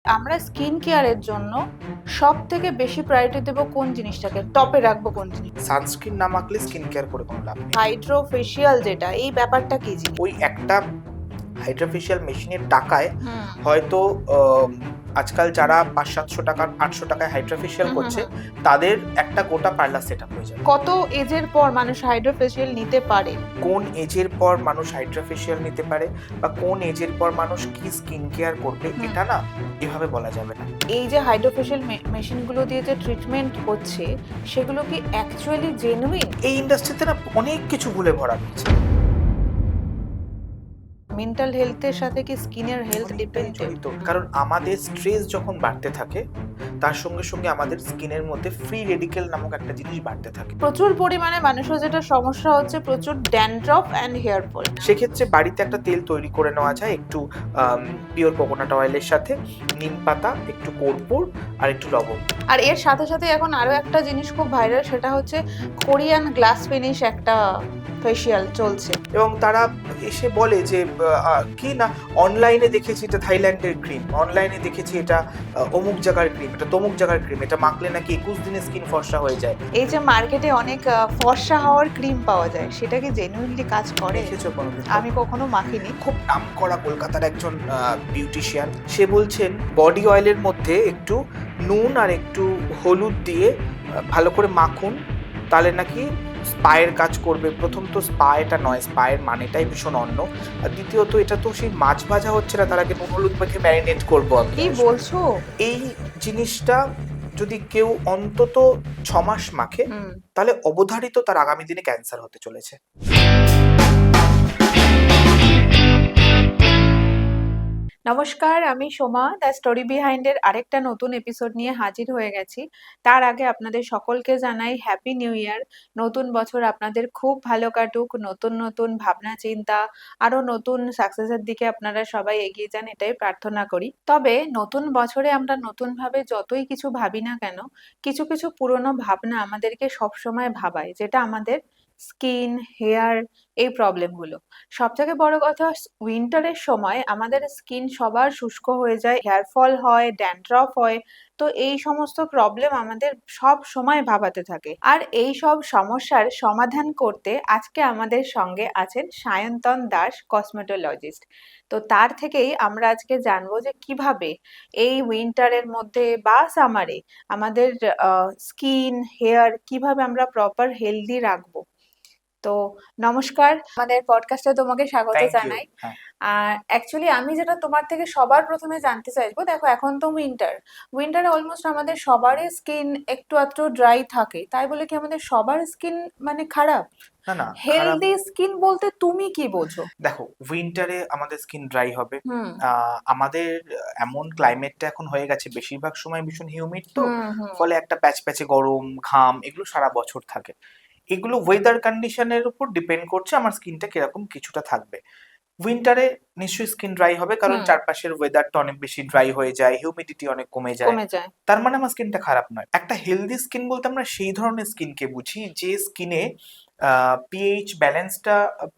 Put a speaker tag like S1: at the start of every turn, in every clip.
S1: আমরা স্কিন কেয়ারের জন্য সবথেকে বেশি প্রায়োরিটি দেব কোন জিনিসটাকে? টপে রাখবো কোন জিনিস?
S2: সানস্ক্রিন না মাখলে স্কিন কেয়ার করে কোনো লাভ নেই।
S1: হাইড্রো ফেসিয়াল যেটা, এই ব্যাপারটা কি জিনিস?
S2: ওই একটা হাইড্রোফেশিয়াল মেশিনের টাকায়
S1: হুম।
S2: হয়তো আজকাল যারা 500-700 টাকা 800 টাকায় হাইড্রোফেশিয়াল
S1: হুম,
S2: করছে
S1: হুম,
S2: তাদের একটা গোটা পার্লার সেট আপ হয়ে যায়।
S1: কত এজের পর মানুষ হাইড্রো ফেসিয়াল নিতে পারে?
S2: কোন এজের পর মানুষ হাইড্রোফেশিয়াল নিতে পারে বা কোন এজের পর মানুষ কি স্কিন কেয়ার করবে এটা না এভাবে বলা যাবে না।
S1: এই যে হাইড্রো ফেসিয়াল মেশিনগুলো দিয়ে যে ট্রিটমেন্ট হচ্ছে, সেগুলো কি অ্যাকচুয়ালি জেনুইন?
S2: এই ইন্ডাস্ট্রিতে না অনেক কিছু ভুলে ভরা রয়েছে।
S1: মেন্টাল হেলথের সাথে কি স্কিনের হেলথ
S2: অনেকটাই
S1: ডিপেন্ডেন্ট?
S2: জড়িত। কারণ আমাদের স্ট্রেস যখন বাড়তে থাকে তার সঙ্গে সঙ্গে আমাদের স্কিনের মধ্যে ফ্রি রেডিকেল নামক একটা জিনিস বাড়তে থাকে।
S1: প্রচুর পরিমাণে মানুষের যেটা সমস্যা হচ্ছে, প্রচুর ড্যান্ড্রফ অ্যান্ড হেয়ার ফল।
S2: সেক্ষেত্রে বাড়িতে একটা তেল তৈরি করে নেওয়া যায় একটু পিওর কোকোনাট অয়েলের সাথে, নিম পাতা, একটু কর্পূর আর একটু লবঙ্গ।
S1: আর এর সাথে সাথে এখন আরো একটা জিনিস খুব ভাইরাল, সেটা হচ্ছে কোরিয়ান গ্লাস ফিনিশ একটা ফেসিয়াল চলছে।
S2: এবং তারা এসে বলে যে কি না অনলাইনে দেখেছি এটা থাইল্যান্ডের ক্রিম, অনলাইনে দেখেছি এটা অমুক জায়গার ক্রিম, এটা তমুক জায়গার ক্রিম, এটা মাখলে নাকি 21 দিনে স্কিন ফর্সা হয়ে যায়।
S1: এই যে মার্কেটে অনেক ফর্সা হওয়ার ক্রিম পাওয়া যায়, সেটা কি জেনুইনলি কাজ করে?
S2: দেখেছো কোনোদিন?
S1: আমি কখনো মাখিনি।
S2: খুব নাম করা কলকাতার একজন বিউটিশিয়ান, সে বলছেন বডি অয়েলের মধ্যে একটু নুন আর একটু হলুদ দিয়ে ভালো করে মাখুন, তাহলে নাকি স্পায়ের কাজ করবে। প্রথম তো স্পা এটা নয়, স্পায়ের মানেটাই ভীষণ অন্য। আর দ্বিতীয়ত এটা তো সেই মাছ ভাজা হচ্ছে না, তার আগে নুন হলুদ মেখে ম্যারিনেট করবো আমি।
S1: কি বলছো?
S2: এই জিনিসটা যদি কেউ অন্তত 6 মাস মাখে তাহলে অবধারিত তার আগামী দিনে ক্যান্সার হতে চলেছে।
S1: নমস্কার, আমি সোমা, দ্য স্টোরি বিহাইন্ড এর আরেকটা নতুন এপিসোড নিয়ে হাজির হয়ে গেছি। তার আগে আপনাদের সকলকে জানাই হ্যাপি নিউ ইয়ার। নতুন বছর আপনাদের খুব ভালো কাটুক, নতুন নতুন ভাবনা চিন্তা, আরো নতুন সাকসেসের দিকে আপনারা সবাই এগিয়ে যান, এটাই প্রার্থনা করি। তবে নতুন বছরে আমরা নতুন ভাবে যতই কিছু ভাবি না কেন, কিছু কিছু পুরনো ভাবনা আমাদেরকে সবসময় ভাবায়, যেটা আমাদের স্কিন, হেয়ার, এই প্রবলেমগুলো। সবথেকে বড় কথা, উইন্টারের সময় আমাদের স্কিন সবার শুষ্ক হয়ে যায়, হেয়ার ফল হয়, ড্যান্ড্রফ হয়। তো এই সমস্ত প্রবলেম আমাদের সব সময় ভাবাতে থাকে। আর এই সব সমস্যার সমাধান করতে আজকে আমাদের সঙ্গে আছেন সায়ন্তন দাস, কসমেটোলজিস্ট। তো তার থেকেই আমরা আজকে জানবো যে কিভাবে এই উইন্টারের মধ্যে বা সামারে আমাদের স্কিন, হেয়ার কিভাবে আমরা প্রপার হেলদি রাখবো। তো নমস্কার, আমাদের পডকাস্টে তোমাকে স্বাগত
S2: থ্যাংক ইউ।
S1: জানাই। অ্যাকচুয়ালি আমি যেটা তোমার থেকে সবার প্রথমে জানতে চাইবো, দেখো এখন তো উইন্টারে অলমোস্ট আমাদের সবারই স্কিন একটু আধটু ড্রাই থাকে, তাই বলে কি আমাদের সবার স্কিন মানে খারাপ?
S2: না না, খারাপ।
S1: হেলদি স্কিন বলতে তুমি কি বোঝো?
S2: দেখো, উইন্টারে আমাদের স্কিন ড্রাই হবে।
S1: হুম,
S2: আমাদের এমন ক্লাইমেটটা এখন হয়ে গেছে, বেশিরভাগ সময় ভীষণ হিউমিড, তো
S1: হুম, হুম।
S2: ফলে একটা প্যাচ প্যাচে গরম, ঘাম এগুলো সারা বছর থাকে। এগুলো ওয়েদার কন্ডিশনের উপর ডিপেন্ড করছে আমার স্কিনটা কিরকম কিছুটা থাকবে। উইন্টারে নিশ্চয়ই স্কিন ড্রাই হবে, কারণ
S1: হুম,
S2: চারপাশের ওয়েদারটা অনেক বেশি ড্রাই হয়ে যায়, হিউমিডিটি অনেক কমে যায়।
S1: কমে যায়।
S2: তার মানে আমার স্কিনটা খারাপ নয়। একটা হেলদি স্কিন বলতে আমরা সেই ধরনের স্কিনকে বুঝি যে স্কিনে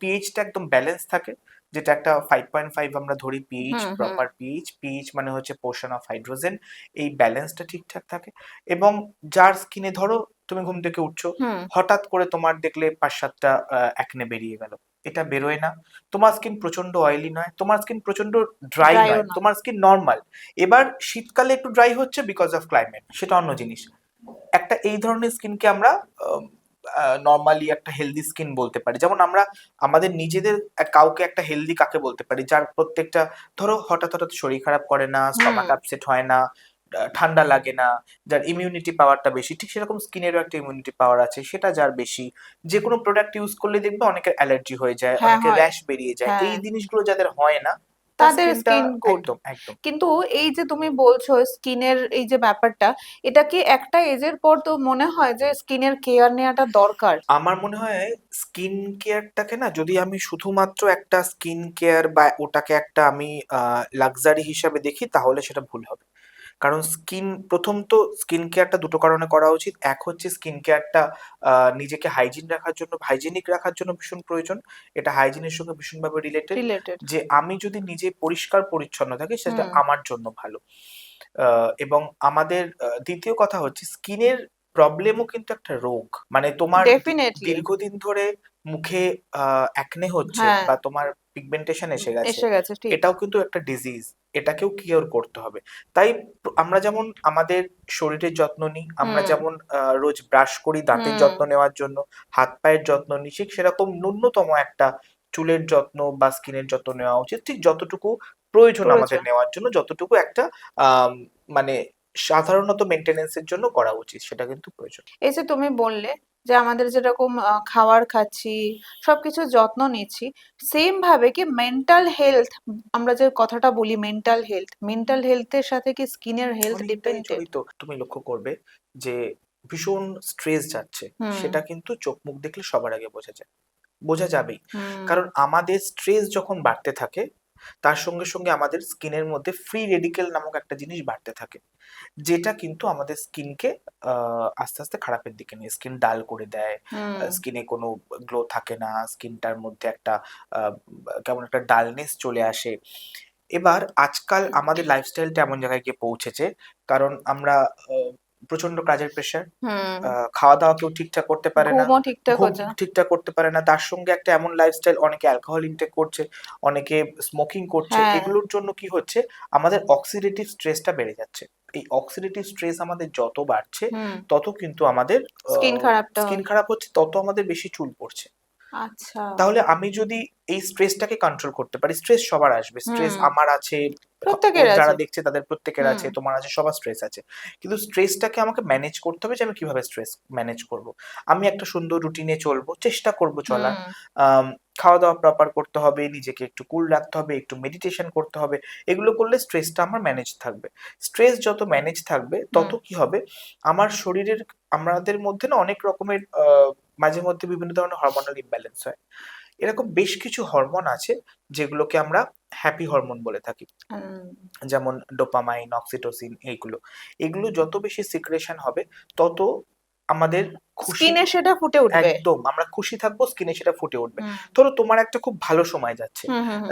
S2: পিএইচটা একদম ব্যালেন্স থাকে, যেটা একটা 5.5 আমরা ধরি পিএইচ,
S1: হুম, হুম,
S2: প্রপার পিএইচ। পিএইচ মানে হচ্ছে পোর্শন অফ হাইড্রোজেন। এই ব্যালেন্সটা ঠিকঠাক থাকে। এবং যার স্কিনে ধরো তুমি ঘুম থেকে উঠছো,
S1: হুম।
S2: হঠাৎ করে তোমার দেখলে 5-7টা অ্যাকনে বেরিয়ে গেল, এটা বেরোয় না। তোমার স্কিন প্রচন্ড অয়েলি নয়, তোমার স্কিন প্রচন্ড ড্রাই
S1: ড্রাইও
S2: নয়,
S1: না।
S2: তোমার স্কিন নর্মাল। এবার শীতকালে একটু ড্রাই হচ্ছে বিকজ অফ ক্লাইমেট, সেটা অন্য জিনিস। একটা এই ধরনের স্কিনকে আমরা নর্মালি একটা হেলদি স্কিন বলতে পারি। যেমন আমরা আমাদের নিজেদের কাউকে একটা হেলদি কাকে বলতে পারি, যার প্রত্যেকটা ধরো হঠাৎ হঠাৎ শরীর খারাপ করে না,
S1: হুম।
S2: স্টমাক আপসেট হয় না, ঠান্ডা লাগে না, যার ইমিউনিটি পাওয়ারটা বেশি। ঠিক সেরকম স্কিনেরও একটা ইমিউনিটি পাওয়ার আছে, সেটা যার বেশি। যে কোনো প্রোডাক্ট ইউজ করলে দেখবে অনেকের অ্যালার্জি হয়ে যায়,
S1: হ্যাঁ,
S2: অনেকের
S1: হয়।
S2: র্যাশ বেরিয়ে যায়।
S1: হ্যাঁ,
S2: এই জিনিসগুলো যাদের হয় না তার
S1: তাদের
S2: স্কিনটা
S1: স্কিন গুড।
S2: একদম একদম।
S1: কিন্তু এই যে তুমি বলছো স্কিনের এই যে ব্যাপারটা, এটা কি একটা এজের পর তো মনে হয় যে স্কিনের কেয়ার নেওয়াটা দরকার?
S2: আমার মনে হয় স্কিন কেয়ারটাকে না, যদি আমি শুধুমাত্র একটা স্কিন কেয়ার বা ওটাকে একটা আমি লাক্সারি হিসাবে দেখি তাহলে সেটা ভুল হবে। কারণ প্রথম তো স্কিন কেয়ারটা দুটো কারণে করা উচিত। এক হচ্ছে স্কিন কেয়ারটা নিজেকে হাইজিনিক রাখার জন্য ভীষণ প্রয়োজন। এটা হাইজিনের সঙ্গে ভীষণভাবে রিলেটেড।
S1: রিলেটেড।
S2: যে আমি যদি নিজে পরিষ্কার পরিচ্ছন্ন থাকি সেটা
S1: হুম,
S2: আমার জন্য ভালো। এবং আমাদের দ্বিতীয় কথা হচ্ছে স্কিনের প্রবলেমও কিন্তু একটা রোগ, মানে তোমার
S1: ডেফিনেটলি।
S2: দীর্ঘদিন ধরে মুখে অ্যাকনে হচ্ছে
S1: হ্যাঁ,
S2: বা তোমার পিগমেন্টেশন এসে গেছে,
S1: এসে গেছে, ঠিক।
S2: এটাও কিন্তু একটা ডিজিজ, এটাকেও কিওর করতে হবে। তাই আমরা যেমন আমাদের শরীরের যত্ন নিই, আমরা
S1: হুম,
S2: যেমন রোজ ব্রাশ করি দাঁতের
S1: হুম,
S2: যত্ন নেওয়ার জন্য, হাত পায়ের যত্ন নিই, ঠিক সেরকম ন্যূনতম একটা চুলের যত্ন বা স্কিনের যত্ন নেওয়া উচিত, ঠিক যতটুকু প্রয়োজন আমাদের
S1: প্রয়োজন।
S2: নেওয়ার জন্য, যতটুকু একটা আম মানে সাধারণত মেইনটেন্যান্স এর জন্য করা উচিত, সেটা কিন্তু প্রয়োজন।
S1: এই যে তুমি বললে যে আমাদের যেরকম খাবার খাচ্ছি, সবকিছুর যত্ন নিচ্ছি, সেম ভাবে কি মেন্টাল হেলথ, আমরা যে কথাটা বলি মেন্টাল হেলথের সাথে কি স্কিনের হেলথ
S2: অনেকটাই
S1: ডিপেন্ডেড?
S2: জড়িত। তুমি লক্ষ্য করবে যে ভীষণ স্ট্রেস যাচ্ছে,
S1: হুম,
S2: সেটা কিন্তু চোখ মুখ দেখলে সবার আগে বোঝা যায়, বোঝা যাবেই।
S1: হুম,
S2: কারণ আমাদের স্ট্রেস যখন বাড়তে থাকে, তার সঙ্গে সঙ্গে আমাদের স্কিনের মধ্যে ফ্রি রেডিকেল নামক একটা জিনিস বাড়তে থাকে, যেটা কিন্তু আমাদের স্কিনকে আস্তে আস্তে খারাপের দিকে নিয়ে, স্কিন ডাল করে দেয়,
S1: হুম,
S2: স্কিনে কোনো গ্লো থাকে না, স্কিনটার মধ্যে একটা আহ, কেমন একটা ডালনেস চলে আসে। এবার আজকাল আমাদের লাইফস্টাইলটা এমন জায়গায় গিয়ে পৌঁছেছে, কারণ আমরা প্রচন্ড কাজের প্রেশার,
S1: হুম,
S2: খাওয়া দাওয়া কেউ ঠিকঠাক করতে পারে না,
S1: ঘুমও ঠিকঠাক
S2: ঘুম
S1: হচ্ছে না।
S2: ঠিকঠাক করতে পারে না, তার সঙ্গে একটা এমন লাইফস্টাইল, অনেকে অ্যালকোহল ইনটেক করছে, অনেকে স্মোকিং করছে,
S1: হ্যাঁ,
S2: এগুলোর জন্য কি হচ্ছে, আমাদের অক্সিডেটিভ স্ট্রেসটা বেড়ে যাচ্ছে। এই অক্সিডেটিভ স্ট্রেস আমাদের যত বাড়ছে,
S1: হুম,
S2: তত কিন্তু আমাদের
S1: স্কিন খারাপটা
S2: স্কিন
S1: হয়।
S2: খারাপ হচ্ছে, তত আমাদের বেশি চুল পড়ছে।
S1: আচ্ছা।
S2: তাহলে আমি যদি এই স্ট্রেসটাকে কন্ট্রোল করতে পারি, স্ট্রেস সবার আসবে, স্ট্রেস
S1: হুম,
S2: আমার আছে,
S1: প্রত্যেকের
S2: যারা
S1: আছে।
S2: দেখছে তাদের প্রত্যেকের
S1: হুম,
S2: আছে, তোমার আছে, সবার স্ট্রেস আছে। কিন্তু স্ট্রেসটাকে আমাকে ম্যানেজ করতে হবে, যে আমি কিভাবে স্ট্রেস ম্যানেজ করব। আমি একটা সুন্দর রুটিনে চলবো, চেষ্টা করব চলার।
S1: হুম,
S2: আম, খাওয়া দাওয়া প্রপার করতে হবে, নিজেকে একটু কুল রাখতে হবে, একটু মেডিটেশন করতে হবে। এগুলো করলে স্ট্রেসটা আমার ম্যানেজ থাকবে। স্ট্রেস যত ম্যানেজ থাকবে,
S1: হুম,
S2: তত কি হবে, আমার শরীরের, আমাদের মধ্যে না অনেক রকমের মাঝে মধ্যে বিভিন্ন ধরনের হরমোনাল ইমব্যালেন্স হয়। এরকম বেশ কিছু হরমোন আছে যেগুলোকে আমরা হ্যাপি হরমোন বলে থাকি,
S1: হুম।
S2: যেমন ডোপামাইন, অক্সিটোসিন, এইগুলো। এগুলো যত বেশি সিক্রেশন হবে, তত আমাদের খুশি,
S1: স্কিনে সেটা ফুটে উঠবে।
S2: একদম আমরা খুশি থাকবো, স্কিনে সেটা ফুটে উঠবে।
S1: হুম,
S2: ধরো তোমার একটা খুব ভালো সময় যাচ্ছে,
S1: হুম, হুম, হুম,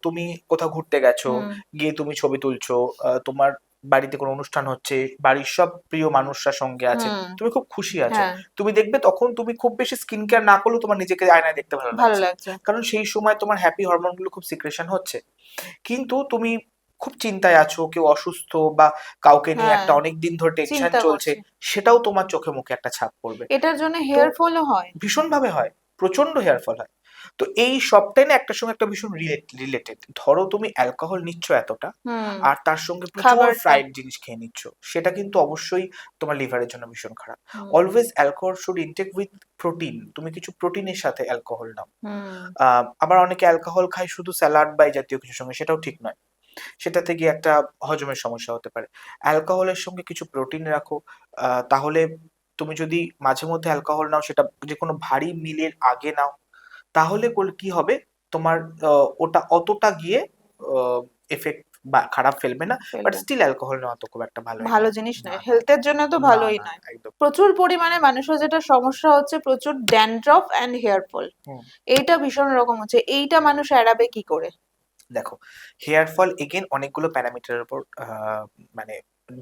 S2: তুমি কোথাও ঘুরতে গেছো,
S1: হুম,
S2: গিয়ে তুমি ছবি তুলছো, তোমার বাড়িতে কোনো অনুষ্ঠান হচ্ছে, বাড়ির সব প্রিয় মানুষরা সঙ্গে আছে,
S1: হুম,
S2: তুমি খুব খুশি আছো,
S1: হ্যাঁ,
S2: তুমি দেখবে তখন তুমি খুব বেশি স্কিন কেয়ার না করলেও তোমার নিজেকে আয়নায় দেখতে ভালো
S1: ভালো
S2: লাগছে,
S1: লাগছে।
S2: কারণ সেই সময় তোমার হ্যাপি হরমোনগুলো খুব সিক্রেশন হচ্ছে। কিন্তু তুমি খুব চিন্তায় আছো, কেউ অসুস্থ বা কাউকে নিয়ে
S1: হ্যাঁ,
S2: একটা অনেক দিন ধরে টেনশন
S1: চিন্তা
S2: চলছে,
S1: করছি।
S2: সেটাও তোমার চোখে মুখে একটা ছাপ পড়বে।
S1: এটার জন্য
S2: তো
S1: হেয়ার ফলও হয়।
S2: ভীষণভাবে হয়, প্রচন্ড হেয়ার ফল হয়। তো এই সবটাই না একটার সঙ্গে একটা ভীষণ রিলেটেড। ধরো তুমি অ্যালকোহল নিচ্ছ এতটা,
S1: হুম,
S2: আর তার সঙ্গে প্রচুর
S1: খাবারটা।
S2: ফ্রাইড জিনিস খেয়ে নিচ্ছ, সেটা কিন্তু অবশ্যই তোমার লিভারের জন্য ভীষণ খারাপ।
S1: Hmm,
S2: always alcohol should intake with protein, তুমি কিছু প্রোটিনের সাথে অ্যালকোহল নাও।
S1: হুম,
S2: আবার অনেকে অ্যালকোহল খায় শুধু স্যালাড বা এই জাতীয় কিছুর সঙ্গে, সেটাও ঠিক নয়, সেটাতে গিয়ে একটা হজমের সমস্যা হতে পারে। অ্যালকোহলের সঙ্গে কিছু প্রোটিন রাখো, তাহলে তুমি যদি মাঝে মধ্যে অ্যালকোহল নাও, সেটা যে কোনো ভারী মিলের আগে নাও, তাহলে কি হবে, তোমার ওটা অতটা গিয়ে এফেক্ট বা খারাপ ফেলবে না। বাট
S1: ফেলবে।
S2: স্টিল অ্যালকোহল নেওয়া তো খুব একটা ভালোই
S1: ভালো
S2: নয়।
S1: জিনিস
S2: না
S1: নয়,
S2: না
S1: হেলথের জন্য তো
S2: না
S1: ভালোই
S2: না
S1: নয়।
S2: একদম।
S1: প্রচুর পরিমাণে মানুষের যেটা সমস্যা হচ্ছে, প্রচুর ড্যান্ড্রফ অ্যান্ড হেয়ার ফল।
S2: হুম।
S1: এইটা ভীষণ রকম হচ্ছে, এইটা মানুষ এড়াবে কি করে?
S2: দেখো, হেয়ার ফল এগেন অনেকগুলো প্যারামিটারের উপর মানে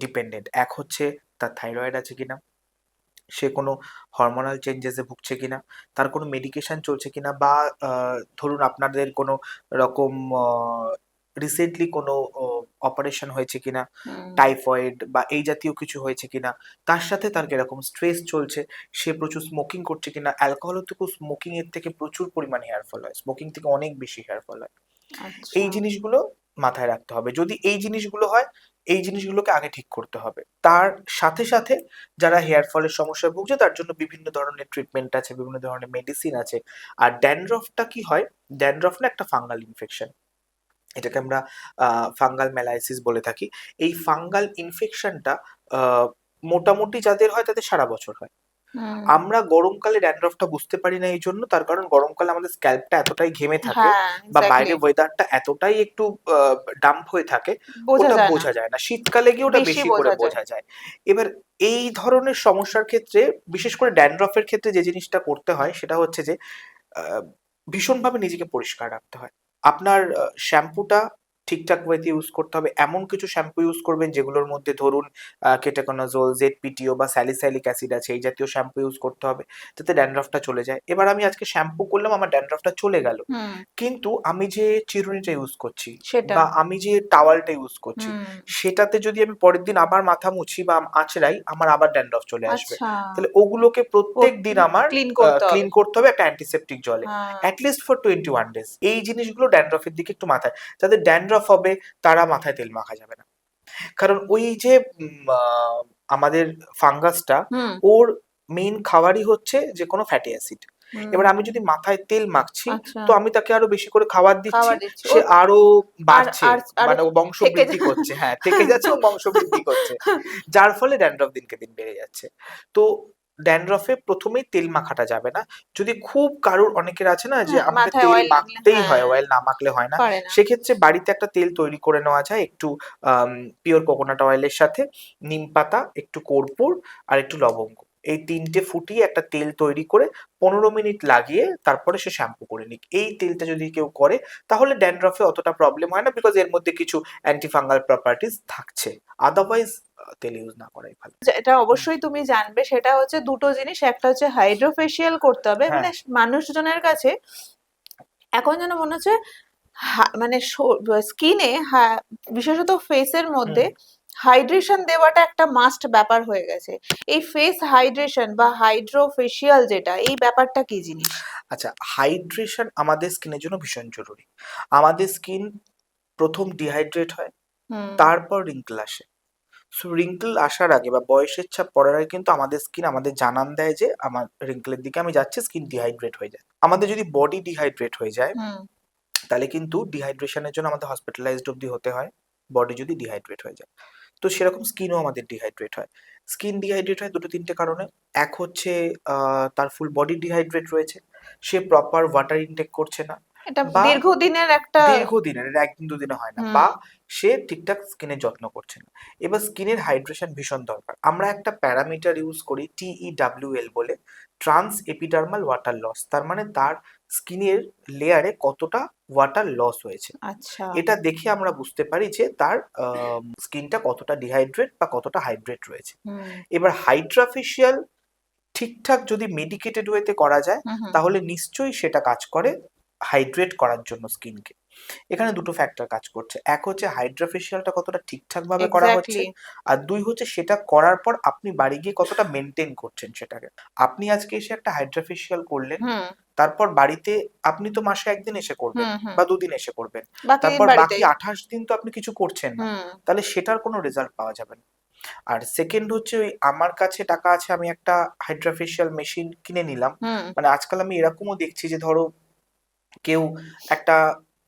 S2: ডিপেন্ডেন্ট। এক হচ্ছে তার থাইরয়েড আছে কিনা, সে কোনো হরমোনাল চেঞ্জেসে ভুগছে কিনা, তার কোনো মেডিকেশন চলছে কিনা, বা ধরুন আপনাদের কোনো রকম রিসেন্টলি কোনো অপারেশন হয়েছে কিনা,
S1: হুম,
S2: টাইফয়েড বা এই জাতীয় কিছু হয়েছে কিনা, তার সাথে তার কিরকম স্ট্রেস চলছে, সে প্রচুর স্মোকিং করছে কিনা। অ্যালকোহল থেকে, স্মোকিং এর থেকে প্রচুর পরিমাণে হেয়ার ফল হয়, স্মোকিং থেকে অনেক বেশি হেয়ার ফল হয়।
S1: আচ্ছা।
S2: এই জিনিসগুলো মাথায় রাখতে হবে। যদি এই জিনিসগুলো হয়, এই জিনিসগুলোকে আগে ঠিক করতে হবে। তার সাথে সাথে যারা হেয়ার ফলের সমস্যায় ভুগছে, তার জন্য বিভিন্ন ধরনের ট্রিটমেন্ট আছে, বিভিন্ন ধরনের মেডিসিন আছে। আর ড্যান্ড্রফটা কি হয়, ড্যান্ড্রফ না একটা ফাঙ্গাল ইনফেকশন, এটাকে আমরা ফাঙ্গাল ম্যালাইসিস বলে থাকি। এই ফাঙ্গাল ইনফেকশনটা মোটামুটি যাদের হয় তাদের সারা বছর হয়।
S1: হুম,
S2: আমরা গরমকালে ড্যান্ড্রফটা বুঝতে পারি না, এই জন্য তার কারণ গরমকালে আমাদের স্ক্যাল্পটা এতটাই ঘেমে থাকে,
S1: হ্যাঁ,
S2: বা
S1: এক্স্যাক্টলি।
S2: বাইরে ওয়েদারটা এতটাই একটু ডাম্প হয়ে থাকে,
S1: বোঝা
S2: ওটা
S1: যায় না,
S2: বোঝা যায় না। শীতকালে গিয়ে ওটা
S1: বেশি
S2: বেশি করে
S1: বোঝা যায়।
S2: বোঝা যায়। এবার এই ধরনের সমস্যার ক্ষেত্রে, বিশেষ করে ড্যান্ড্রফের ক্ষেত্রে যে জিনিসটা করতে হয় সেটা হচ্ছে যে ভীষণভাবে নিজেকে পরিষ্কার রাখতে হয়। আপনার শ্যাম্পুটা ঠিকঠাক ওয়েতে ইউজ করতে হবে, এমন কিছু শ্যাম্পু ইউজ করবেন যেগুলোর মধ্যে ধরুন কেটাকোনাজোল, জেডপিটিও বা স্যালিসাইলিক অ্যাসিড আছে, এই জাতীয় শ্যাম্পু ইউজ করতে হবে যাতে ড্যান্ড্রফটা চলে যায়। এবার আমি আজকে শ্যাম্পু করলাম, আমার ড্যান্ড্রফটা চলে গেল,
S1: হুম,
S2: কিন্তু আমি যে চিরুনিটা ইউজ করছি
S1: সেটা।
S2: বা আমি যে টাওয়ালটা ইউজ করছি
S1: হুম,
S2: সেটাতে যদি আমি পরের দিন আবার মাথা মুছি বা আঁচড়াই, আমার আবার ড্যান্ড্রফ চলে আসবে।
S1: আচ্ছা।
S2: তাহলে ওগুলোকে প্রত্যেক দিন আমার
S1: ক্লিন করতে হবে।
S2: ক্লিন করতে হবে একটা অ্যান্টিসেপ্টিক জলে,
S1: হ্যাঁ।
S2: At least for 21 days। এই জিনিসগুলো ড্যান্ড্রফের দিকে একটু মাথায়, যাদের ড্যান্ড্রফ হবে তারা মাথায় তেল মাখা যাবে না, কারণ ওই যে আমাদের ফাঙ্গাসটা,
S1: হুম,
S2: ওর মেইন খাবারই হচ্ছে যে কোনো ফ্যাটি অ্যাসিড।
S1: হুম,
S2: এবার আমি যদি মাথায় তেল মাখছি,
S1: আচ্ছা।
S2: তো আমি তাকে আরো বেশি করে খাবার দিচ্ছি,
S1: খাবার দিচ্ছি ও।
S2: সে আরো
S1: আর
S2: বাড়ছে,
S1: আর আর
S2: মানে ও বংশ
S1: থেকে
S2: বৃদ্ধি করছে, হ্যাঁ থেকে যাচ্ছে ও বংশ বৃদ্ধি করছে, যার ফলে ড্যান্ড্রফ দিনকে দিন বেড়ে যাচ্ছে। তো ড্যান্ড্রফে প্রথমেই তেল মাখাটা যাবে না। যদি খুব কারুর, অনেকের আছে না যে
S1: হ্যাঁ,
S2: আমাকে
S1: মাথায়
S2: তেল
S1: অয়েল লাগলে
S2: মাখতেই
S1: হ্যাঁ,
S2: হয়, অয়েল না মাখলে হয় না,
S1: পারে না।
S2: সেক্ষেত্রে বাড়িতে একটা তেল তৈরি করে নেওয়া যায় একটু পিওর কোকোনাট অয়েলের সাথে, নিম পাতা, একটু কর্পূর আর একটু লবঙ্গ, এই তিনটে ফুটিয়ে একটা তেল তৈরি করে 15 মিনিট লাগিয়ে তারপরে সে শ্যাম্পু করে নিক। এই তেলটা যদি কেউ করে তাহলে ড্যান্ড্রফে অতটা প্রবলেম হয় না, বিকজ এর মধ্যে কিছু অ্যান্টিফাঙ্গাল প্রপার্টিজ থাকছে। আদারওয়াইজ তেল ইউজ না করাই ভালো।
S1: যেটা
S2: হুম,
S1: অবশ্যই তুমি জানবে সেটা হচ্ছে দুটো জিনিস, একটা হচ্ছে হাইড্রোফেশিয়াল করতে হবে,
S2: হ্যাঁ,
S1: মানে মানুষজনের কাছে এখন যেন মনে হচ্ছে মানে স্কিনে, বিশেষত ফেসের
S2: হুম।
S1: মধ্যে হাইড্রেশন দেওয়াটা একটা মাস্ট ব্যাপার হয়ে গেছে। এই ফেস হাইড্রেশন বা হাইড্রোফেশিয়াল যেটা, এই ব্যাপারটা কি জিনিস?
S2: আচ্ছা, হাইড্রেশন আমাদের স্কিনের জন্য ভীষণ জরুরি। আমাদের স্কিন প্রথম ডিহাইড্রেট হয়,
S1: হুম,
S2: তারপর রিঙ্কেল আসে। সো রিঙ্কেল আসার আগে বা বয়সের ছাপ পড়ার আগে কিন্তু আমাদের স্কিন আমাদের জানান দেয় যে আমার রিঙ্কেলের দিকে আমি যাচ্ছি, স্কিন ডিহাইড্রেট হয়ে যায়। আমাদের যদি বডি ডিহাইড্রেট হয়ে যায়,
S1: হুম,
S2: তাহলে কিন্তু ডিহাইড্রেশনের জন্য আমাদের হসপিটালাইজড অব্দি হতে হয়, বডি যদি ডিহাইড্রেট হয়ে যায়। তো সেরকম স্কিনও আমাদের ডিহাইড্রেট হয়। স্কিন ডিহাইড্রেট হয় দুটো তিনটে কারণে। এক হচ্ছে তার ফুল বডি ডিহাইড্রেট রয়েছে, সে প্রপার ওয়াটার ইনটেক করছে না,
S1: এটা
S2: বা
S1: দীর্ঘদিনের একটা।
S2: দীর্ঘদিনের, এটা একদিন দুদিনে হয় না,
S1: হুম,
S2: বা সে ঠিকঠাক স্কিনের যত্ন করছে না। এবার স্কিনের হাইড্রেশন ভীষণ দরকার। আমরা একটা প্যারামিটার ইউজ করি TEWL বলে, ট্রান্স এপিডার্মাল ওয়াটার লস, তার মানে তার স্কিনের লেয়ারে কতটা ওয়াটার লস হয়েছে।
S1: আচ্ছা।
S2: এটা দেখে আমরা বুঝতে পারি যে তার স্কিনটা কতটা ডিহাইড্রেট বা কতটা হাইড্রেট রয়েছে।
S1: হুম,
S2: এবার হাইড্রাফেশিয়াল ঠিকঠাক যদি মেডিকেটেড ওয়েতে করা যায়,
S1: হুম, হুম,
S2: তাহলে নিশ্চয়ই সেটা কাজ করে হাইড্রেট করার জন্য স্কিনকে। এখানে দুটো ফ্যাক্টর কাজ করছে, এক হচ্ছে হাইড্রাফেশিয়ালটা কতটা ঠিকঠাক ভাবে করা হচ্ছে,
S1: এক্স্যাক্টলি।
S2: আর দুই হচ্ছে সেটা করার পর আপনি বাড়ি গিয়ে কতটা মেনটেন করছেন সেটাকে। আপনি আজকে এসে একটা হাইড্রাফেশিয়াল করলেন,
S1: হুম,
S2: তারপর বাড়িতে আপনি তো মাসে একদিন এসে করবেন
S1: হুম, হুম,
S2: বা দুদিন এসে করবেন,
S1: বাকি দিন
S2: তারপর বাকি
S1: বাড়িতেই।
S2: 28 দিন তো আপনি কিছু করছেন না,
S1: হুম,
S2: তাহলে সেটার কোনো রেজাল্ট পাওয়া যাবে না। আর সেকেন্ড হচ্ছে, ওই আমার কাছে টাকা আছে, আমি একটা হাইড্রাফেশিয়াল মেশিন কিনে নিলাম।
S1: হুম,
S2: মানে আজকাল আমি এরকমও দেখছি যে ধরো কেউ একটা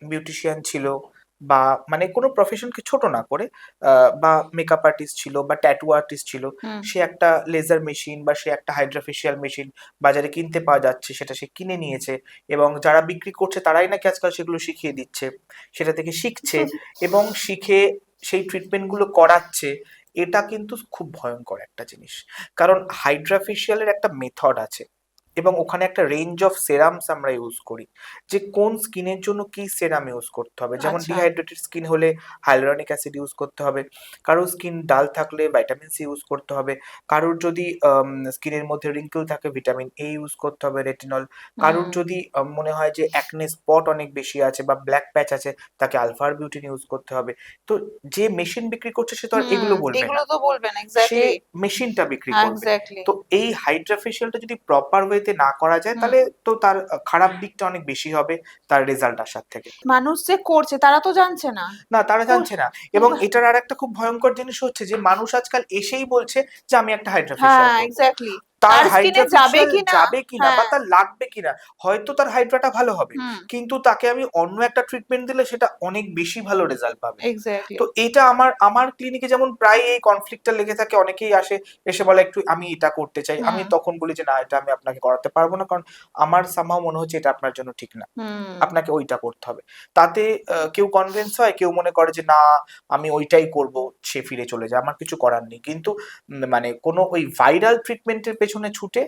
S2: বিউটিশিয়ান ছিল, বা মানে কোনো প্রফেশনকে ছোট না করে, বা মেকআপ আর্টিস্ট ছিল বা ট্যাটু আর্টিস্ট ছিল,
S1: হুম,
S2: সে একটা লেজার মেশিন বা সে একটা হাইড্রাফেশিয়াল মেশিন বাজারে কিনতে পাওয়া যাচ্ছে, সেটা সে কিনে নিয়েছে, এবং যারা বিক্রি করছে তারাই নাকি আজকাল সেগুলো শিখিয়ে দিচ্ছে, সেটা থেকে শিখছে এবং শিখে সেই ট্রিটমেন্টগুলো করাচ্ছে। এটা কিন্তু খুব ভয়ঙ্কর একটা জিনিস, কারণ হাইড্রাফেশিয়ালের একটা মেথড আছে এবং ওখানে একটা রেঞ্জ অফ সেরামস আমরা ইউজ করি, যে কোন স্কিনের জন্য কি সেরাম ইউজ করতে হবে। যেমন
S1: আচ্ছা।
S2: ডিহাইড্রেটেড স্কিন হলে হাইলুরনিক অ্যাসিড ইউজ করতে হবে, কারোর স্কিন ডাল থাকলে ভাইটামিন সি ইউজ করতে হবে, কারোর যদি স্কিনের মধ্যে রিঙ্কেল থাকে ভিটামিন এ ইউজ করতে হবে, রেটিনল, কারোর
S1: হুম,
S2: যদি মনে হয় যে অ্যাকনে স্পট অনেক বেশি আছে বা ব্ল্যাক প্যাচ আছে, তাকে আলফার বিউটিন ইউজ করতে হবে। তো যে মেশিন বিক্রি করছে সে তো আর
S1: হুম,
S2: এগুলো বলবে
S1: এগুলো
S2: না,
S1: তো বলবেন
S2: সে
S1: এক্স্যাক্টলি।
S2: মেশিনটা বিক্রি করবে।
S1: এক্স্যাক্টলি।
S2: তো এই হাইড্রাফেশিয়ালটা যদি প্রপার ওয়েতে না করা যায়,
S1: হুম।
S2: তাহলে তো তার খারাপ দিকটা অনেক বেশি হবে তার রেজাল্ট আসার থেকে।
S1: মানুষ যে করছে তারা তো জানছে না।
S2: না, তারা
S1: কর-
S2: জানছে না। এবং এটার আর একটা খুব ভয়ঙ্কর জিনিস হচ্ছে যে মানুষ আজকাল এসেই বলছে যে আমি একটা হাইড্রাফেশিয়াল
S1: হ্যাঁ,
S2: করবো।
S1: এক্স্যাক্টলি।
S2: তার
S1: তার স্কিনে যাবে
S2: হাইড্রাফেশিয়াল
S1: কিনা।
S2: যাবে কিনা বা
S1: হ্যাঁ।
S2: তার লাগবে কিনা, হয়তো তার হাইড্রাটা ভালো হবে,
S1: হুম,
S2: কিন্তু তাকে আমি অন্য একটা ট্রিটমেন্ট দিলে সেটা অনেক বেশি ভালো রেজাল্ট পাবে।
S1: এক্স্যাক্টলি।
S2: তো এটা আমার আমার ক্লিনিকে যেমন প্রায় এই কনফ্লিক্টটা লেগে থাকে, অনেকেই আসে, এসে বলে একটু আমি এটা করতে চাই, আমি
S1: হুম,
S2: তখন বলি যে না, এটা আমি আপনাকে করাতে পারবো না, কারণ আমার সামহাও মনে হচ্ছে এটা আপনার জন্য ঠিক না,
S1: হুম,
S2: আপনাকে ওইটা করতে হবে। তাতে কেউ কনভিন্স হয়, কেউ মনে করে যে না আমি ওইটাই করব, সে ফিরে চলে যায়, আমার কিছু করার নেই। কিন্তু মানে কোনো ওই ভাইরাল ট্রিটমেন্টের পেছনে ছুটে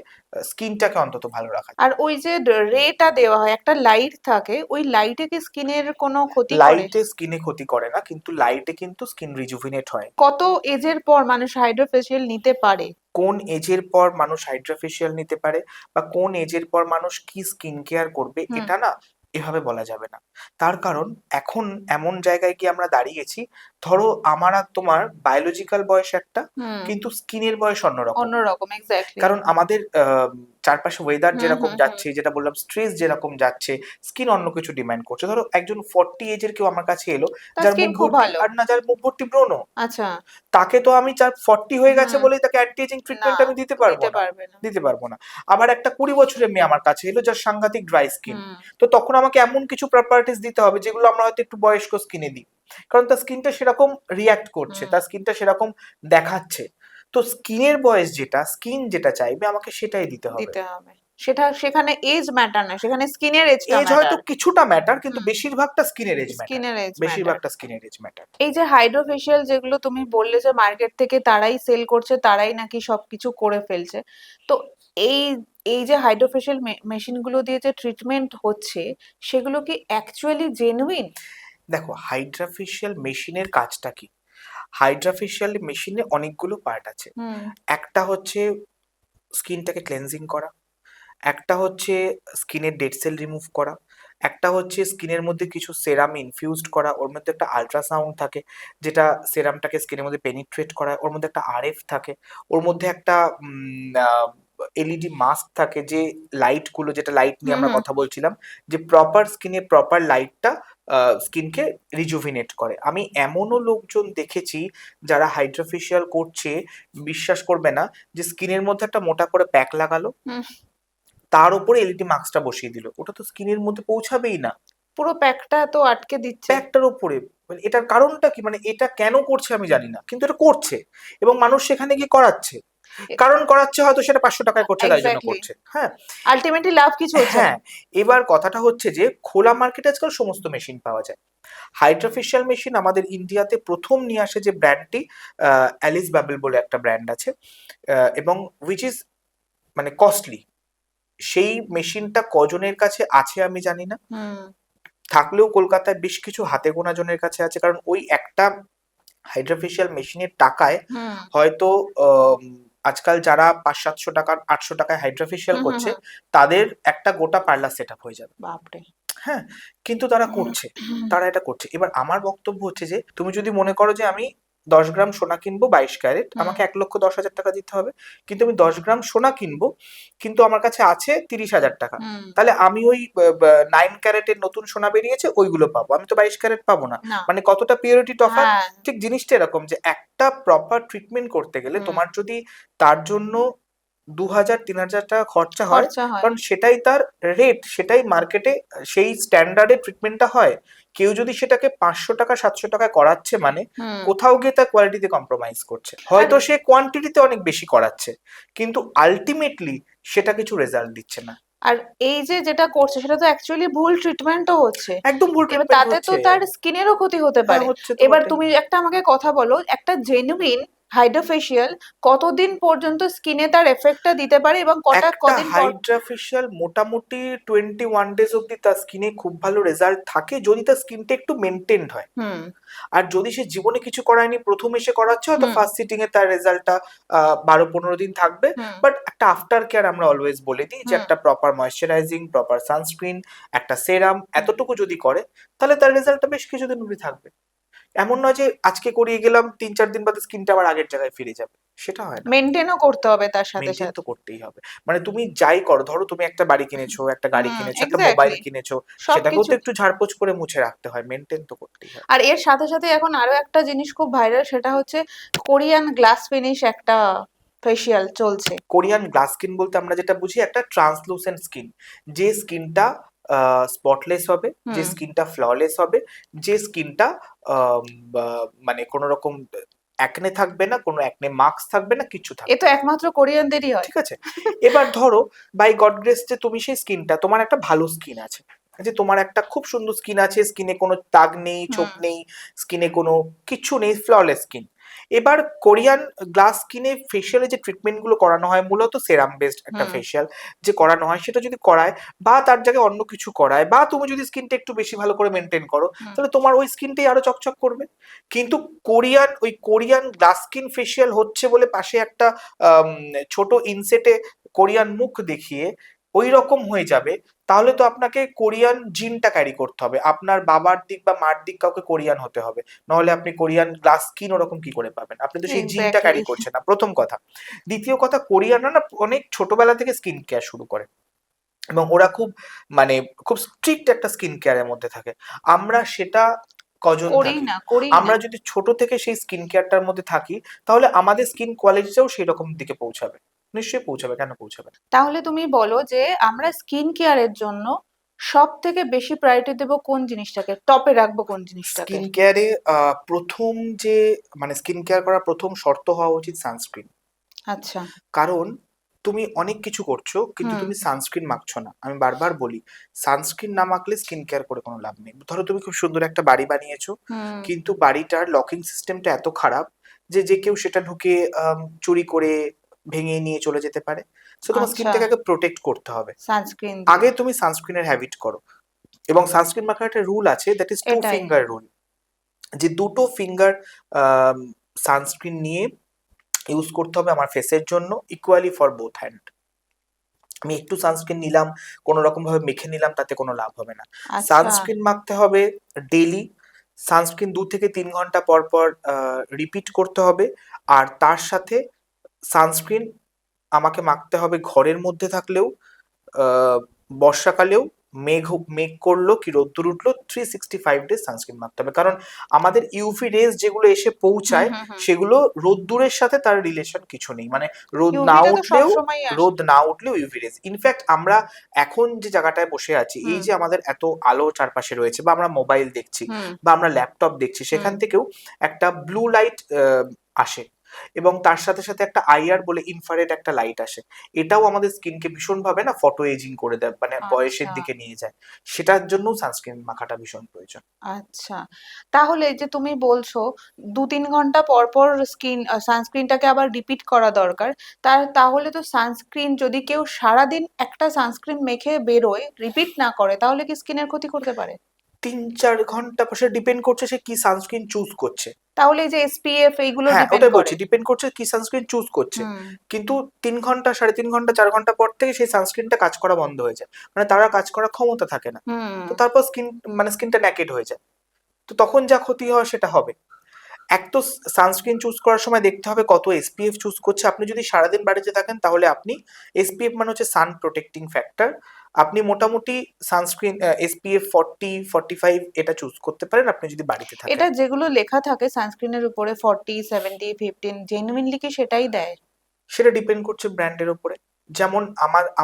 S2: স্কিনটাকে অন্তত ভালো রাখা যায়।
S1: আর ওই যে রেটা দেওয়া হয়, একটা লাইট থাকে, ওই লাইটে কি স্কিনের কোনো ক্ষতি করে?
S2: লাইটে স্কিনে ক্ষতি করে না, কিন্তু লাইটে কিন্তু স্কিন রিজুভিনেট হয়।
S1: কত এজের পর মানুষ হাইড্রোফেশিয়াল নিতে পারে?
S2: কোন এজের পর মানুষ হাইড্রোফেশিয়াল নিতে পারে বা কোন এজের পর মানুষ কি স্কিন কেয়ার করবে,
S1: হুম।
S2: এটা না এভাবে বলা যাবে না। তার কারণ এখন এমন জায়গায় গিয়ে আমরা দাঁড়িয়েছি, ধরো আমার আর তোমার বায়োলজিক্যাল বয়স একটা,
S1: হুম।
S2: কিন্তু স্কিনের বয়স অন্যরকম।
S1: অন্যরকম, এক্স্যাক্টলি।
S2: কারণ আমাদের চারপাশে ওয়েদার
S1: হুম
S2: যেরকম
S1: হুম হুম।
S2: যাচ্ছে, যেটা বললাম স্ট্রেস যেরকম যাচ্ছে, স্কিন অন্য কিছু ডিমান্ড করছে। ধরো একজন 40 এজের কেউ আমার কাছে এলো,
S1: তার
S2: যার
S1: স্কিন
S2: মুখ
S1: খুব
S2: ভর্তি,
S1: ভালো।
S2: আর না যার মুখ ভর্তি ব্রণ,
S1: আচ্ছা।
S2: তাকে তো আমি 40 হয়ে গেছে
S1: হুম।
S2: বলেই তাকে অ্যান্টি এজিং
S1: না,
S2: ট্রিটমেন্ট আমি দিতে পারবো
S1: দিতে
S2: না,
S1: পারবে না।
S2: দিতে পারবো না। আবার একটা 20 বছরের মেয়ে আমার কাছে এলো, যার সাংঘাতিক ড্রাই স্কিন,
S1: হুম।
S2: তো তখন আমাকে এমন কিছু প্রপার্টিস দিতে হবে যেগুলো আমরা হয়তো একটু বয়স্ক স্কিনে দিই, কারণ তার স্কিনটা সেরকম রিয়াক্ট করছে,
S1: হুম।
S2: তার স্কিনটা সেরকম দেখাচ্ছে। তো স্কিনের বয়স যেটা, স্কিন যেটা চাইবে আমাকে সেটাই দিতে হবে।
S1: দিতে হবে। সেটা, সেখানে এজ ম্যাটার না, সেখানে স্কিনের এজটা
S2: এজ হয়তো
S1: ম্যাটার।
S2: কিছুটা ম্যাটার, কিন্তু
S1: হুম।
S2: বেশিরভাগটা স্কিনের এজ ম্যাটার,
S1: স্কিনের এজ ম্যাটার।
S2: বেশিরভাগটা স্কিনের এজ ম্যাটার।
S1: এই যে হাইড্রোফেশিয়াল যেগুলো তুমি বললে যে মার্কেট থেকে তারাই সেল করছে, তারাই নাকি সবকিছু করে ফেলছে, তো এই এই যে হাইড্রোফেশিয়াল মেশিন গুলো দিয়ে যে ট্রিটমেন্ট হচ্ছে, সেগুলো কি অ্যাকচুয়ালি জেনুইন?
S2: দেখো, হাইড্রাফেশিয়াল মেশিনের কাজটা কি? হাইড্রাফেশিয়াল মেশিনে অনেকগুলো পার্ট আছে।
S1: হুম
S2: একটা হচ্ছে স্কিনটাকে ক্লেনজিং করা, একটা হচ্ছে স্কিনের ডেড সেল রিমুভ করা, একটা হচ্ছে স্কিনের মধ্যে কিছু সেরাম ইনফিউজড করা, ওর মধ্যে একটা আল্ট্রাসাউন্ড থাকে যেটা সেরামটাকে স্কিনের মধ্যে পেনিট্রেট করায়, ওর মধ্যে একটা আরএফ থাকে, ওর মধ্যে একটা এলইডি মাস্ক থাকে, যে লাইটগুলো, যেটা লাইট নিয়ে
S1: হুম
S2: আমরা
S1: হুম।
S2: কথা বলছিলাম, যে প্রপার স্কিনে প্রপার লাইটটা স্কিনকে রিজুভিনেট করে। আমি এমনও লোকজন দেখেছি যারা হাইড্রোফেশিয়াল করছে, বিশ্বাস করবে না, যে স্কিনের মধ্যে একটা মোটা করে প্যাক লাগালো,
S1: হুম।
S2: তার উপরে এলইডি মাস্কটা বসিয়ে দিল, ওটা তো স্কিনের মধ্যে পৌঁছাবেই না,
S1: পুরো প্যাকটা তো আটকে দিচ্ছে।
S2: প্যাকটার উপরে। মানে এটার কারণটা কি, মানে এটা কেন করছে আমি জানি না, কিন্তু এটা করছে এবং মানুষ সেখানে গিয়ে করাচ্ছে। কারণ করাচ্ছে, হয়তো সেটা 500 টাকায় করছে, তাই জন্য
S1: এক্স্যাক্টলি।
S2: করছে। হ্যাঁ,
S1: আলটিমেটলি লাভ কিছু হচ্ছে না।
S2: হ্যাঁ। এবার কথাটা হচ্ছে যে খোলা মার্কেটে আজকাল সমস্ত মেশিন পাওয়া যায়। হাইড্রোফেশিয়াল মেশিন আমাদের ইন্ডিয়াতে প্রথম নিয়ে আসে যে ব্র্যান্ডটি, অ্যালিস বাবেল বলে একটা ব্র্যান্ড আছে, এবং উইচ ইজ মানে কস্টলি। সেই মেশিনটা কজনের কাছে আছে আমি জানি না,
S1: হুম
S2: থাকলেও কলকাতায় বেশ কিছু হাতে গোনা জনের কাছে আছে, কারণ ওই একটা হাইড্রোফেশিয়াল মেশিনের টাকায়
S1: হুম
S2: হয়তো আজকাল যারা 500-700 টাকা 800 টাকায় হাইড্রোফেশিয়াল
S1: হুম হুম
S2: করছে,
S1: হুম।
S2: তাদের একটা গোটা পার্লার সেট আপ হয়ে যাবে।
S1: বাপরে।
S2: হ্যাঁ, কিন্তু তারা করছে, তারা এটা করছে। এবার আমার বক্তব্য হচ্ছে যে তুমি যদি মনে করো যে আমি 10 গ্রাম সোনা কিনবো 22 ক্যারেট,
S1: হুম
S2: আমাকে 1,10,000 টাকা দিতে হবে, কিন্তু আমি 10 গ্রাম সোনা কিনবো, কিন্তু আমার কাছে আছে 30,000 টাকা,
S1: হুম।
S2: তাহলে আমি ওই 9 ক্যারেটের নতুন সোনা বেরিয়েছে ওইগুলো পাবো, আমি তো 22 ক্যারেট পাবো না।
S1: না।
S2: মানে কতটা পিওরিটি তফাৎ।
S1: হ্যাঁ।
S2: ঠিক জিনিসটা এরকম, যে একটা প্রপার ট্রিটমেন্ট করতে গেলে
S1: হুম।
S2: তোমার যদি তার জন্য 2,000-3,000 টাকা খরচা হয়,
S1: খরচা হয়।
S2: কারণ সেটাই তার রেট, সেটাই মার্কেটে সেই স্ট্যান্ডার্ডে ট্রিটমেন্টটা হয়। কেউ যদি সেটাকে 500 টাকা 700 টাকায় করাচ্ছে, মানে
S1: হুম।
S2: কোথাও গিয়ে তার কোয়ালিটিতে কম্প্রোমাইজ করছে।
S1: আর
S2: হয়তো সে কোয়ান্টিটিতে অনেক বেশি করাচ্ছে, কিন্তু আলটিমেটলি সেটা কিছু রেজাল্ট দিচ্ছে না।
S1: আর এই যে যেটা করছে সেটা তো অ্যাকচুয়ালি ভুল ট্রিটমেন্টও হচ্ছে।
S2: একদম ভুল
S1: এবার
S2: ট্রিটমেন্ট
S1: তাতে তো
S2: হচ্ছে।
S1: তার স্কিনেরও ক্ষতি হতে
S2: হ্যাঁ,
S1: পারে।
S2: হচ্ছে তো
S1: এবার
S2: বটেই।
S1: তুমি একটা আমাকে কথা বলো, একটা জেনুইন হাইড্রোফেশিয়াল কতদিন পর্যন্ত স্কিনে তার এফেক্টটা দিতে পারে এবং
S2: একটা
S1: কদিন পর?
S2: হাইড্রাফেশিয়াল মোটামুটি 21 ডেজ অব্দি তার স্কিনে খুব ভালো রেজাল্ট থাকে, যদি তার স্কিনটা একটু মেনটেন্ড হয়।
S1: হুম
S2: আর যদি সে জীবনে কিছু করায়নি, প্রথম এসে করাচ্ছে, হয়তো
S1: হুম
S2: ফার্স্ট সিটিং এ তার রেজাল্টটা 12-15 দিন থাকবে।
S1: হুম
S2: বাট একটা আফটার কেয়ার আমরা অলওয়েজ বলে দিই, যে
S1: হুম
S2: একটা প্রপার ময়েশ্চারাইজিং, প্রপার সানস্ক্রিন, একটা সেরাম,
S1: হুম।
S2: এতটুকু যদি করে, তাহলে তার রেজাল্টটা বেশ কিছুদিন অব্দি থাকবে। এমন নয় যে আজকে করিয়ে গেলাম 3-4 দিন বাদে স্কিনটা আবার আগের জায়গায় ফিরে যাবে, সেটা হয় না।
S1: মেনটেনও করতে হবে তার সাথে
S2: মেনটেন তো
S1: সাথে।
S2: করতেই হবে। মানে তুমি যাই করো, ধরো তুমি একটা বাড়ি কিনেছো, একটা গাড়ি
S1: হুম,
S2: কিনেছো, একটা মোবাইল
S1: এক্স্যাক্টলি।
S2: কিনেছো, সেটাকেও
S1: সবকিছু।
S2: তো একটু ঝাড়পোছ করে মুছে রাখতে হয়, মেনটেন তো করতেই হয়।
S1: আর এর সাথে সাথে এখন আরো একটা জিনিস খুব ভাইরাল, সেটা হচ্ছে কোরিয়ান গ্লাস ফিনিশ একটা ফেসিয়াল চলছে।
S2: কোরিয়ান গ্লাস স্কিন বলতে আমরা যেটা বুঝি, একটা ট্রান্সলুসেন্ট স্কিন, যে স্কিনটা স্পটলেস হবে, যে
S1: হুম।
S2: স্কিনটা ফ্ললেস হবে, যে স্কিনটা মানে কোনো রকম অ্যাকনে থাকবে না, কোনো অ্যাকনে মার্কস থাকবে না, কিছু
S1: এ
S2: থাকবে
S1: তো
S2: না।
S1: একমাত্র কোরিয়ানদেরই হয়।
S2: ঠিক আছে, এবার ধরো বাই গড গ্রেস যে তুমি সেই স্কিনটা, তোমার একটা ভালো স্কিন আছে, যে তোমার একটা খুব সুন্দর স্কিন আছে, স্কিনে কোনো দাগ নেই, ছোপ
S1: হুম
S2: নেই, স্কিনে কোনো কিচ্ছু নেই, ফ্ললেস স্কিন। এবার কোরিয়ান গ্লাস স্কিনে ফেশিয়ালে যে ট্রিটমেন্ট গুলো করানো হয় মূলত সেরাম বেসড একটা
S1: হুম
S2: ফেশিয়াল যে করানো হয়, সেটা যদি করায় বা তার জায়গায় অন্য কিছু করায়, বা তুমি যদি স্কিনটা একটু বেশি ভালো করে মেনটেন করো,
S1: হুম
S2: তাহলে তোমার ওই স্কিনটাই আরো চকচক করবে। কিন্তু কোরিয়ান গ্লাস স্কিন ফেশিয়াল হচ্ছে বলে পাশে একটা আম, ছোট ইনসেটে কোরিয়ান মুখ দেখিয়ে ওই রকম হয়ে যাবে, তাহলে তো আপনাকে কোরিয়ান জিনটা ক্যারি করতে হবে, আপনার বাবার দিক বা মার দিক কাউকে কোরিয়ান হতে হবে, নাহলে আপনি কোরিয়ান গ্লাস স্কিন ওরকম কি করে পাবেন? আপনি তো সেই জিনটা
S1: এক্স্যাক্টলি।
S2: ক্যারি করছেন না, প্রথম কথা। দ্বিতীয় কথা, কোরিয়ানরা না অনেক ছোটবেলা থেকে স্কিন কেয়ার শুরু করে, এবং ওরা মানে খুব স্ট্রিক্ট একটা স্কিন কেয়ারের মধ্যে থাকে। আমরা সেটা কজন
S1: করি
S2: থাকি?
S1: না, করি না।
S2: আমরা যদি ছোট থেকে সেই স্কিন কেয়ারটার মধ্যে থাকি, তাহলে আমাদের স্কিন কোয়ালিটিটাও সেই রকম দিকে পৌঁছাবে। নিশ্চয়ই পৌঁছাবে, কেন পৌঁছাবে না?
S1: তাহলে তুমি বলো যে আমরা স্কিন কেয়ারের জন্য সব থেকে বেশি প্রায়োরিটি দেবো কোন জিনিসটাকে, টপে রাখবো কোন জিনিসটাকে?
S2: স্কিন কেয়ারে প্রথম যে মানে স্কিন কেয়ার করার প্রথম শর্ত হওয়া উচিত সানস্ক্রিন।
S1: আচ্ছা।
S2: কারণ তুমি অনেক কিছু করছো কিন্তু
S1: হুম
S2: তুমি সানস্ক্রিন মাখছো না। আমি বারবার বলি, সানস্ক্রিন না মাখলে স্কিন কেয়ার করে কোনো লাভ নেই। ধরো তুমি খুব সুন্দর একটা বাড়ি বানিয়েছো,
S1: হুম।
S2: কিন্তু বাড়িটার লকিং সিস্টেমটা এত খারাপ যে যে কেউ সেটা ঢুকে চুরি করে ভেঙে নিয়ে চলে যেতে পারে। সো তোমার
S1: আচ্ছা,
S2: স্কিনটাকে আগে প্রোটেক্ট করতে হবে।
S1: সানস্ক্রিন দিয়ে।
S2: আগে তুমি সানস্ক্রিনের হ্যাবিট করো, এবং সানস্ক্রিন মাখার একটা রুল আছে, দ্যাট ইজ টু
S1: এটাই।
S2: Finger rule. যে দুটো ফিঙ্গার সানস্ক্রিন নিয়ে ইউজ করতে হবে আমার ফেসের জন্য, ইকুয়ালি ফর বোথ হ্যান্ড। আমি একটু সানস্ক্রিন নিলাম, কোনো রকম ভাবে মেখে নিলাম, তাতে কোনো লাভ হবে না।
S1: আচ্ছা।
S2: সানস্ক্রিন মাখতে হবে ডেইলি। সানস্ক্রিন 2 থেকে 3 ঘন্টা পর পর রিপিট করতে হবে। আর তার সাথে সানস্ক্রিন আমাকে মাখতে হবে ঘরের মধ্যে থাকলেও, বর্ষাকালেও, মেঘ করলো কি রোদ্দুর উঠলো, 365 ডেজ সানস্ক্রিন মাখতে হবে। কারণ আমাদের ইউভি রেজ যেগুলো এসে
S1: হুম
S2: পৌঁছায়,
S1: হুম হুম।
S2: সেগুলো রোদ্দুরের সাথে তার রিলেশন কিছু নেই। মানে রোদ না
S1: ইউভিটা তো
S2: উঠলেও,
S1: সবসময় আসে।
S2: UV raise. ইনফ্যাক্ট আমরা এখন যে জায়গাটায় বসে আছি, এই
S1: হুম
S2: যে আমাদের এত আলো চারপাশে রয়েছে, বা আমরা মোবাইল দেখছি,
S1: হুম
S2: বা আমরা ল্যাপটপ দেখছি,
S1: হুম।
S2: সেখান থেকেও একটা ব্লু লাইট আসে, এবং তার সাথে সাথে একটা আইআর বলে ইনফ্রারেড একটা লাইট আসে। এটাও আমাদের স্কিনকে ভীষণভাবে না ফটো এজিং করে দেয়, মানে বয়সের
S1: আচ্ছা
S2: দিকে নিয়ে যায়। সেটার জন্য সানস্ক্রিন মাখাটা ভীষণ প্রয়োজন।
S1: আচ্ছা। তাহলে এই যে তুমি বলছো 2-3 ঘন্টা পর পর সানস্ক্রিনটাকে আবার রিপিট করা দরকার, তাহলে তো সানস্ক্রিন যদি কেউ সারাদিন একটা সানস্ক্রিন মেখে বেরোয়, রিপিট না করে, তাহলে কি স্কিনের ক্ষতি করতে পারে?
S2: 3-4 ঘন্টা পর, সে ডিপেন্ড করছে সে কি সানস্ক্রিন চুজ করছে।
S1: তাহলে এই যে এসপিএফ এইগুলো
S2: হ্যাঁ,
S1: ডিপেন্ড
S2: ওটাই
S1: করে।
S2: বলছি, ডিপেন্ড করছে কি সানস্ক্রিন চুজ করছে।
S1: হুম
S2: কিন্তু 3 ঘন্টা, 3.5 ঘন্টা, 4 ঘন্টা পর থেকে সেই সানস্ক্রিনটা কাজ করা বন্ধ হয়ে যায়, মানে তারা কাজ করার ক্ষমতা থাকে না।
S1: হুম।
S2: তো তারপর স্কিনটা ন্যাকেড হয়ে যায়। তো তখন যা ক্ষতি হয় সেটা হবে। এক তো সানস্ক্রিন চুজ করার সময় দেখতে হবে কত এসপিএফ চুজ করছে। আপনি যদি সারাদিন বাড়িতে থাকেন, তাহলে আপনি, এসপিএফ মানে হচ্ছে সান প্রোটেক্টিং ফ্যাক্টর, আপনি মোটামুটি সানস্ক্রিন এসপিএফ 40-45 এটা চুজ করতে পারেন আপনি যদি বাড়িতে থাকেন।
S1: এটা যেগুলো লেখা থাকে সানস্ক্রিনের উপরে 40, 70, 15, জেনুইনলি কি সেটাই দেয়?
S2: সেটা ডিপেন্ড করছে ব্র্যান্ডের উপরে। যেমন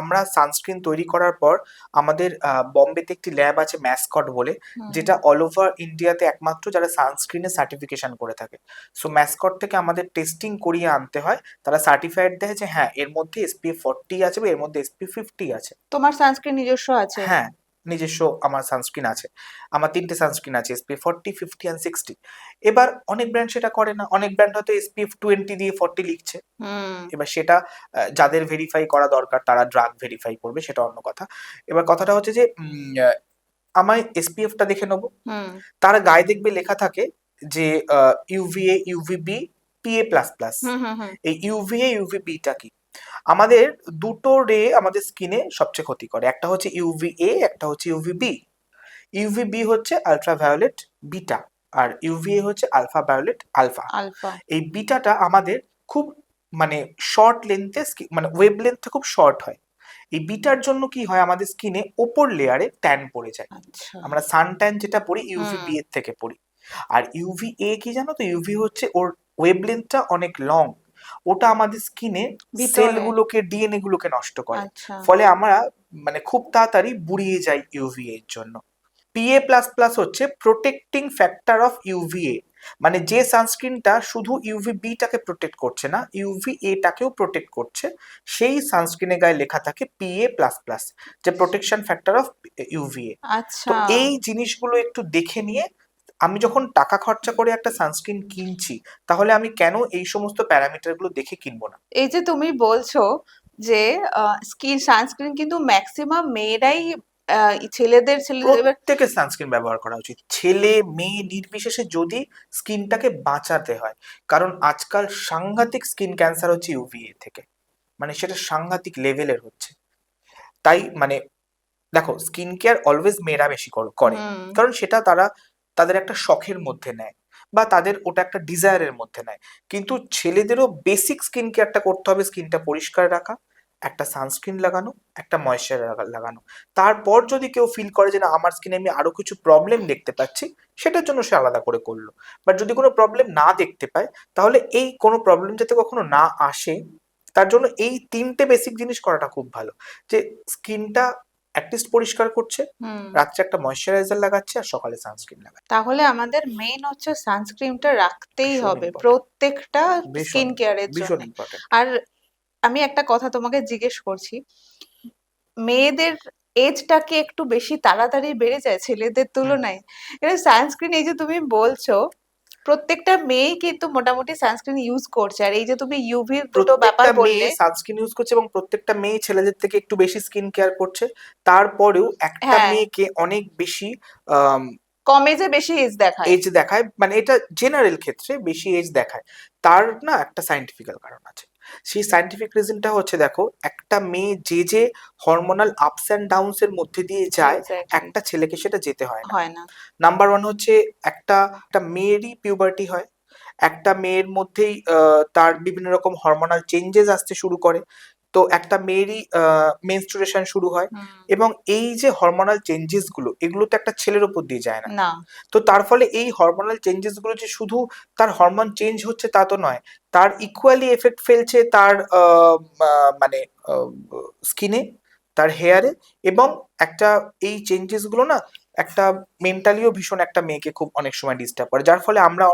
S2: আমরা সানস্ক্রিন তৈরি করার পর আমাদের বম্বেতে একটি ল্যাব আছে ম্যাসকট বলে,
S1: হুম
S2: যেটা অল ওভার ইন্ডিয়াতে একমাত্র যারা সানস্ক্রিনের সার্টিফিকেশন করে থাকে। সো ম্যাসকট থেকে আমাদের টেস্টিং করিয়ে আনতে হয়, তারা সার্টিফাইড দেয় যে হ্যাঁ এর মধ্যে এসপিএফ 40 আছে বা এর মধ্যে এসপিএফ 50 আছে।
S1: তোমার সানস্ক্রিন নিজস্ব আছে?
S2: হ্যাঁ, নিজস্ব আমার সানস্ক্রিন আছে। আমার ৩ টে সানস্ক্রিন আছে, SPF 40, 50 অ্যান্ড 60। এবার অনেক ব্র্যান্ড সেটা করে না। অনেক ব্র্যান্ড হয়তো SPF 20 দিয়ে 40 লিখছে।
S1: হুম
S2: এবার সেটা যাদের ভেরিফাই করা দরকার তারা ড্রাগ ভেরিফাই করবে, সেটা অন্য কথা। এবার কথাটা হচ্ছে যে আমায় SPF টা দেখে নেবো।
S1: হুম
S2: তার গায়ে দেখবে লেখা থাকে যে UVA, UVB, PA++।
S1: হুম হুম হুম।
S2: এই UVA, UVB টা কি? আমাদের দুটো রে আমাদের স্কিনে সবচেয়ে ক্ষতি করে। একটা হচ্ছে UVA, একটা হচ্ছে UVB। ইউভিবি হচ্ছে আল্ট্রাভায়োলেট বিটা, আর ইউভিএ হচ্ছে আলফা ভায়োলেট আলফা।
S1: আলফা।
S2: এই বিটাটা আমাদের খুব মানে শর্ট লেন্থে, মানে ওয়েভ লেন্থটা খুব শর্ট হয়। এই বিটার জন্য কি হয়, আমাদের স্কিনে ওপর লেয়ারে ট্যান পড়ে যায়।
S1: আচ্ছা।
S2: আমরা সান ট্যান যেটা পড়ি
S1: হুম।
S2: ইউভিবি এর থেকে পড়ি। আর ইউভিএ কি জানো তো? ইউভি হচ্ছে ওর ওয়েভ লেন্থটা অনেক লং। ওটা আমাদের স্কিনে
S1: ভিতরে।
S2: সেলগুলোকে, ডিএনএ গুলোকে নষ্ট করে।
S1: আচ্ছা।
S2: ফলে আমরা মানে খুব তাড়াতাড়ি বুড়িয়ে যাই ইউভিএ এর জন্য। PA++ হচ্ছে প্রোটেক্টিং ফ্যাক্টর অফ ইউভিএ, মানে যে সানস্ক্রিনটা শুধু ইউভিবি টাকে প্রোটেক্ট করছে না, ইউভিএ টাকেও প্রোটেক্ট করছে, সেই সানস্ক্রিনের গায়ে লেখা থাকে PA++, যে প্রোটেকশন ফ্যাক্টর অফ ইউভিএ। তো
S1: আচ্ছা।
S2: এই জিনিসগুলো একটু দেখে নিয়ে আমি যখন টাকা খরচা করে একটা সানস্ক্রিন কিনছি, তাহলে আমি কেন এই সমস্ত প্যারামিটার গুলো দেখে কিনবো না?
S1: এই যে তুমি বলছো যে স্কিন সানস্ক্রিন কিন্তু ম্যাক্সিমাম মেয়েরাই ছেলেদের এবার
S2: প্রত্যেকের সানস্ক্রিন ব্যবহার করা উচিত, ছেলে মেয়ে নির্বিশেষে, যদি স্কিনটাকে বাঁচাতে হয়। কারণ আজকাল সাংঘাতিক স্কিন ক্যান্সার হচ্ছে ইউভিএ থেকে, মানে সেটা সাংঘাতিক লেভেলের হচ্ছে। তাই মানে দেখো, স্কিন কেয়ার অলওয়েজ মেয়েরা বেশি করে,
S1: হুম
S2: কারণ সেটা তারা তাদের একটা শখের মধ্যে নেয়, বা তাদের ওটা একটা ডিজায়ারের মধ্যে নেয়। কিন্তু ছেলেদেরও বেসিক স্কিন কেয়ারটা করতে হবে, স্কিনটা পরিষ্কার রাখা, একটা সানস্ক্রিন লাগানো, একটা ময়শ্চারাইজার লাগানো। তারপর যদি কেউ ফিল করে যে না, আমার স্কিনে আমি আরো কিছু প্রবলেম দেখতে পাচ্ছি, সেটার জন্য সে আলাদা করে করলো। বাট যদি কোনো প্রবলেম না দেখতে পায়, তাহলে এই কোনো প্রবলেম যাতে কখনো না আসে, তার জন্য এই তিনটে বেসিক জিনিস করাটা খুব ভালো। যে স্কিনটা অ্যাটলিস্ট পরিষ্কার করছে,
S1: হুম
S2: রাত্রে একটা ময়শ্চারাইজার লাগাচ্ছে, আর সকালে সানস্ক্রিন লাগাচ্ছে।
S1: তাহলে আমাদের মেইন হচ্ছে সানস্ক্রিনটা রাখতেই
S2: ভীষণ
S1: হবে
S2: ইম্পর্টেন্ট,
S1: প্রত্যেকটা
S2: ভীষণ
S1: স্কিন কেয়ারের
S2: ভীষণ
S1: জন্য।
S2: ইম্পর্টেন্ট।
S1: আর আমি একটা কথা তোমাকে জিজ্ঞেস করছি, মেয়েদের এজটা কি একটু বেশি তাড়াতাড়ি বেড়ে যায় ছেলেদের
S2: হুম।
S1: তুলনায়? এবার সানস্ক্রিন এই যে তুমি বলছো, প্রত্যেকটা মেয়েই কিন্তু মোটামুটি সানস্ক্রিন ইউজ করছে, আর এই যে তুমি ইউভির দুটো ব্যাপার
S2: প্রত্যেকটা মেয়ে
S1: বললে।
S2: সানস্ক্রিন ইউজ করছে, এবং প্রত্যেকটা মেয়ে ছেলেদের থেকে একটু বেশি স্কিন কেয়ার করছে। তারপরেও একটা
S1: হ্যাঁ,
S2: মেয়েকে অনেক বেশি
S1: কম এজে বেশি এজ দেখায়।
S2: এজ দেখায়, মানে এটা জেনারেল ক্ষেত্রে বেশি এজ দেখায়। তার না একটা সাইন্টিফিক্যাল কারণ আছে। সেই সাইন্টিফিক রিজনটা হচ্ছে, দেখো, একটা মেয়ে যে হরমোনাল আপস অ্যান্ড ডাউনস এর মধ্যে দিয়ে যায়,
S1: এক্স্যাক্টলি।
S2: একটা ছেলেকে সেটা যেতে হয় না।
S1: হয় না।
S2: নাম্বার ওয়ান হচ্ছে, একটা একটা মেয়েরই পিউবার্টি হয়, একটা মেয়ের মধ্যেই তার বিভিন্ন রকম হরমোনাল চেঞ্জেস আসতে শুরু করে। তো একটা মেয়েরই মেনস্ট্রুয়েশন শুরু হয়,
S1: হুম।
S2: এবং এই যে হরমোনাল চেঞ্জেস গুলো, এগুলো তো একটা ছেলের উপর দিয়ে যায় না।
S1: না।
S2: তো তার ফলে এই হরমোনাল চেঞ্জেস গুলো যে শুধু তার হরমোন চেঞ্জ হচ্ছে তা তো নয়, তার ইকুয়ালি এফেক্ট ফেলছে তার মানে স্কিনে, তার হেয়ারে, এবং একটা এই চেঞ্জেস গুলো না একটা মেন্টালিও ভীষণ একটা মেয়েকে খুব অনেক সময় ডিস্টার্ব করে। যার ফলে আমরা